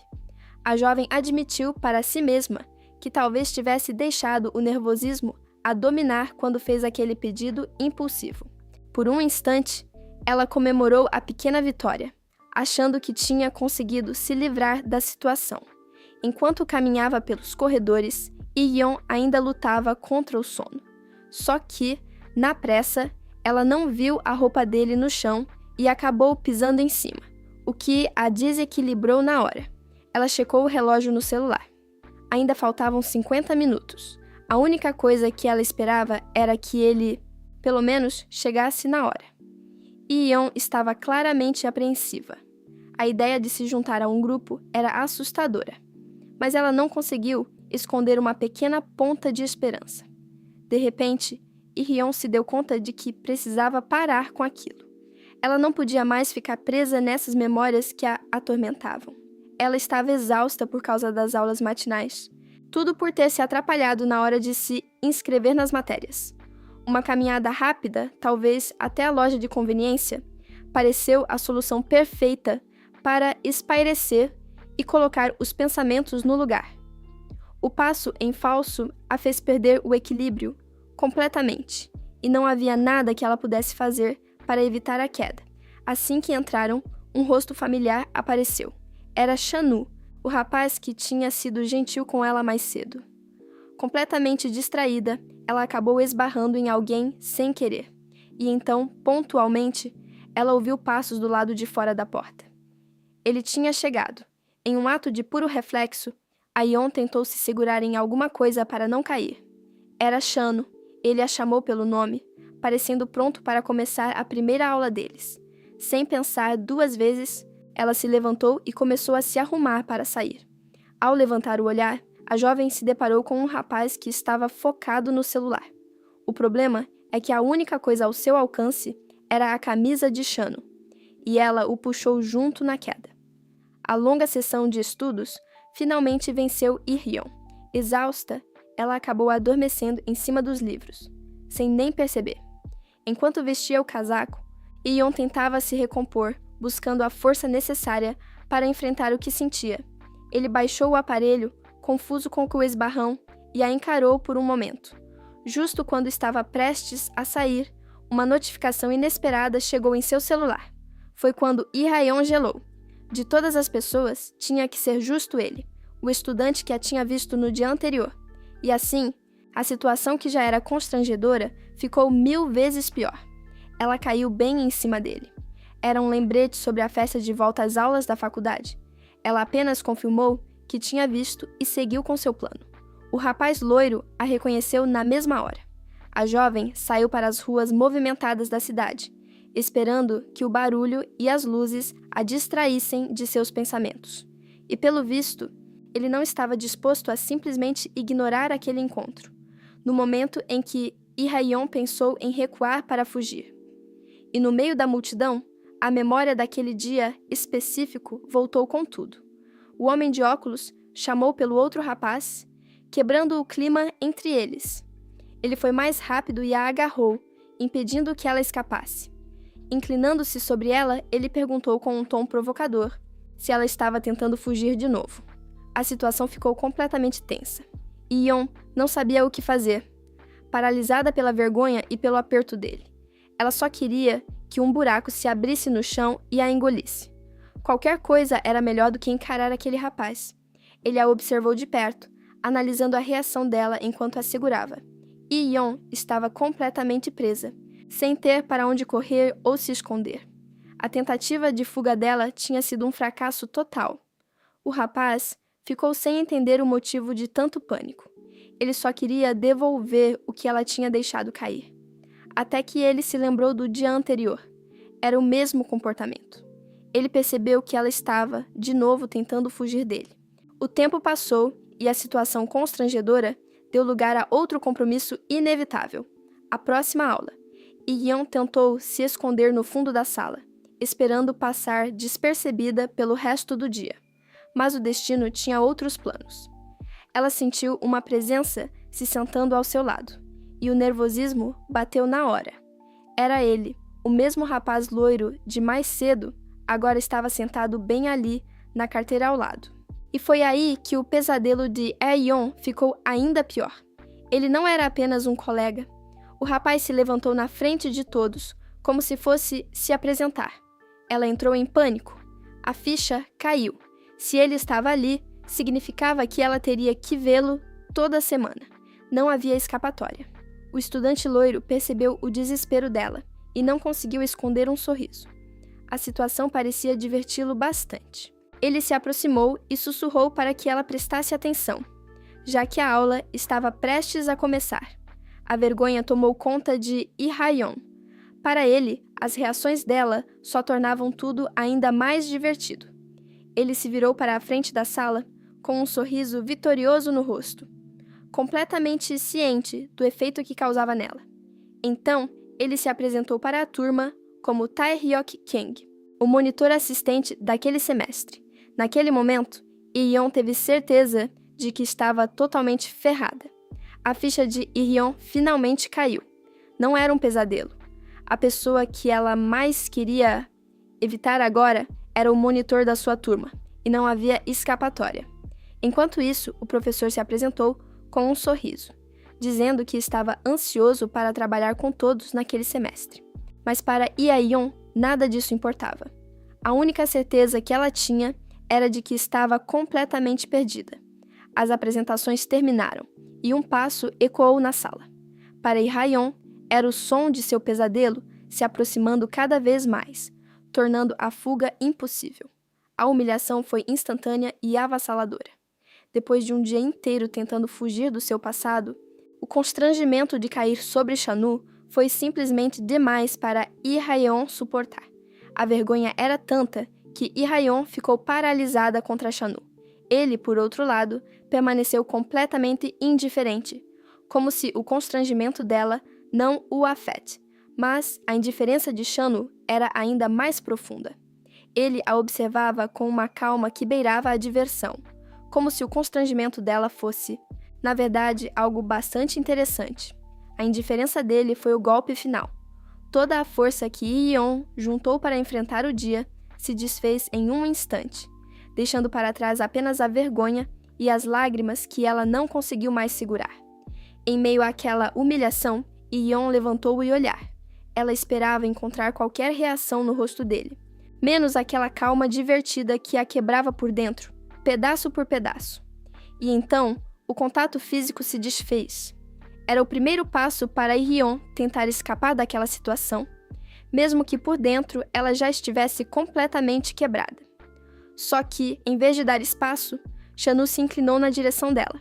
A jovem admitiu para si mesma que talvez tivesse deixado o nervosismo a dominar quando fez aquele pedido impulsivo. Por um instante, ela comemorou a pequena vitória, achando que tinha conseguido se livrar da situação. Enquanto caminhava pelos corredores, Yeon ainda lutava contra o sono. Só que, na pressa, ela não viu a roupa dele no chão e acabou pisando em cima, o que a desequilibrou na hora. Ela checou o relógio no celular. Ainda faltavam 50 minutos. A única coisa que ela esperava era que ele, pelo menos, chegasse na hora. Yeon estava claramente apreensiva. A ideia de se juntar a um grupo era assustadora, mas ela não conseguiu esconder uma pequena ponta de esperança. De repente, Yeon se deu conta de que precisava parar com aquilo. Ela não podia mais ficar presa nessas memórias que a atormentavam. Ela estava exausta por causa das aulas matinais, tudo por ter se atrapalhado na hora de se inscrever nas matérias. Uma caminhada rápida, talvez até a loja de conveniência, pareceu a solução perfeita para espairecer e colocar os pensamentos no lugar. O passo em falso a fez perder o equilíbrio completamente, e não havia nada que ela pudesse fazer para evitar a queda. Assim que entraram, um rosto familiar apareceu. Era Chanu, o rapaz que tinha sido gentil com ela mais cedo. Completamente distraída, ela acabou esbarrando em alguém sem querer, e então, pontualmente, ela ouviu passos do lado de fora da porta. Ele tinha chegado. Em um ato de puro reflexo, Yeon tentou se segurar em alguma coisa para não cair. Era Chanu. Ele a chamou pelo nome, parecendo pronto para começar a primeira aula deles. Sem pensar 2 vezes, ela se levantou e começou a se arrumar para sair. Ao levantar o olhar, a jovem se deparou com um rapaz que estava focado no celular. O problema é que a única coisa ao seu alcance era a camisa de Chanu, e ela o puxou junto na queda. A longa sessão de estudos finalmente venceu Yeon. Exausta, ela acabou adormecendo em cima dos livros, sem nem perceber. Enquanto vestia o casaco, Yeon tentava se recompor, buscando a força necessária para enfrentar o que sentia. Ele baixou o aparelho, confuso com o esbarrão, e a encarou por um momento. Justo quando estava prestes a sair, uma notificação inesperada chegou em seu celular. Foi quando Yeon gelou. De todas as pessoas, tinha que ser justo ele, o estudante que a tinha visto no dia anterior. E assim, a situação que já era constrangedora ficou 1000 vezes pior. Ela caiu bem em cima dele. Era um lembrete sobre a festa de volta às aulas da faculdade. Ela apenas confirmou que tinha visto e seguiu com seu plano. O rapaz loiro a reconheceu na mesma hora. A jovem saiu para as ruas movimentadas da cidade, esperando que o barulho e as luzes a distraíssem de seus pensamentos. E pelo visto, ele não estava disposto a simplesmente ignorar aquele encontro, no momento em que Yeon pensou em recuar para fugir. E no meio da multidão, a memória daquele dia específico voltou com tudo. O homem de óculos chamou pelo outro rapaz, quebrando o clima entre eles. Ele foi mais rápido e a agarrou, impedindo que ela escapasse. Inclinando-se sobre ela, ele perguntou com um tom provocador se ela estava tentando fugir de novo. A situação ficou completamente tensa. Yeon não sabia o que fazer, paralisada pela vergonha e pelo aperto dele. Ela só queria que um buraco se abrisse no chão e a engolisse. Qualquer coisa era melhor do que encarar aquele rapaz. Ele a observou de perto, analisando a reação dela enquanto a segurava. Yeon estava completamente presa, sem ter para onde correr ou se esconder. A tentativa de fuga dela tinha sido um fracasso total. O rapaz ficou sem entender o motivo de tanto pânico. Ele só queria devolver o que ela tinha deixado cair. Até que ele se lembrou do dia anterior. Era o mesmo comportamento. Ele percebeu que ela estava, de novo, tentando fugir dele. O tempo passou e a situação constrangedora deu lugar a outro compromisso inevitável, a próxima aula. E Yeon tentou se esconder no fundo da sala, esperando passar despercebida pelo resto do dia. Mas o destino tinha outros planos. Ela sentiu uma presença se sentando ao seu lado, e o nervosismo bateu na hora. Era ele, o mesmo rapaz loiro de mais cedo, agora estava sentado bem ali, na carteira ao lado. E foi aí que o pesadelo de Aeon ficou ainda pior. Ele não era apenas um colega. O rapaz se levantou na frente de todos, como se fosse se apresentar. Ela entrou em pânico. A ficha caiu. Se ele estava ali, significava que ela teria que vê-lo toda semana. Não havia escapatória. O estudante loiro percebeu o desespero dela e não conseguiu esconder um sorriso. A situação parecia diverti-lo bastante. Ele se aproximou e sussurrou para que ela prestasse atenção, já que a aula estava prestes a começar. A vergonha tomou conta de Lee-Hae-yeon. Para ele, as reações dela só tornavam tudo ainda mais divertido. Ele se virou para a frente da sala, com um sorriso vitorioso no rosto, completamente ciente do efeito que causava nela. Então, ele se apresentou para a turma como Tae-hyuk Kang, o monitor assistente daquele semestre. Naquele momento, Yeon teve certeza de que estava totalmente ferrada. A ficha de Yeon finalmente caiu. Não era um pesadelo. A pessoa que ela mais queria evitar agora era o monitor da sua turma, e não havia escapatória. Enquanto isso, o professor se apresentou com um sorriso, dizendo que estava ansioso para trabalhar com todos naquele semestre. Mas para Yeon, nada disso importava. A única certeza que ela tinha era de que estava completamente perdida. As apresentações terminaram, e um passo ecoou na sala. Para Lee-Hae-yeon, era o som de seu pesadelo se aproximando cada vez mais, tornando a fuga impossível. A humilhação foi instantânea e avassaladora. Depois de um dia inteiro tentando fugir do seu passado, o constrangimento de cair sobre Chanu foi simplesmente demais para Lee-Hae-yeon suportar. A vergonha era tanta que Lee-Hae-yeon ficou paralisada contra Chanu. Ele, por outro lado, permaneceu completamente indiferente, como se o constrangimento dela não o afete. Mas a indiferença de Chanu era ainda mais profunda. Ele a observava com uma calma que beirava a diversão, como se o constrangimento dela fosse, na verdade, algo bastante interessante. A indiferença dele foi o golpe final. Toda a força que Yeon juntou para enfrentar o dia se desfez em um instante, deixando para trás apenas a vergonha e as lágrimas que ela não conseguiu mais segurar. Em meio àquela humilhação, Yeon levantou e olhar. Ela esperava encontrar qualquer reação no rosto dele, menos aquela calma divertida que a quebrava por dentro, pedaço por pedaço. E então, o contato físico se desfez. Era o primeiro passo para Yeon tentar escapar daquela situação, mesmo que por dentro ela já estivesse completamente quebrada. Só que, em vez de dar espaço, Chanu se inclinou na direção dela.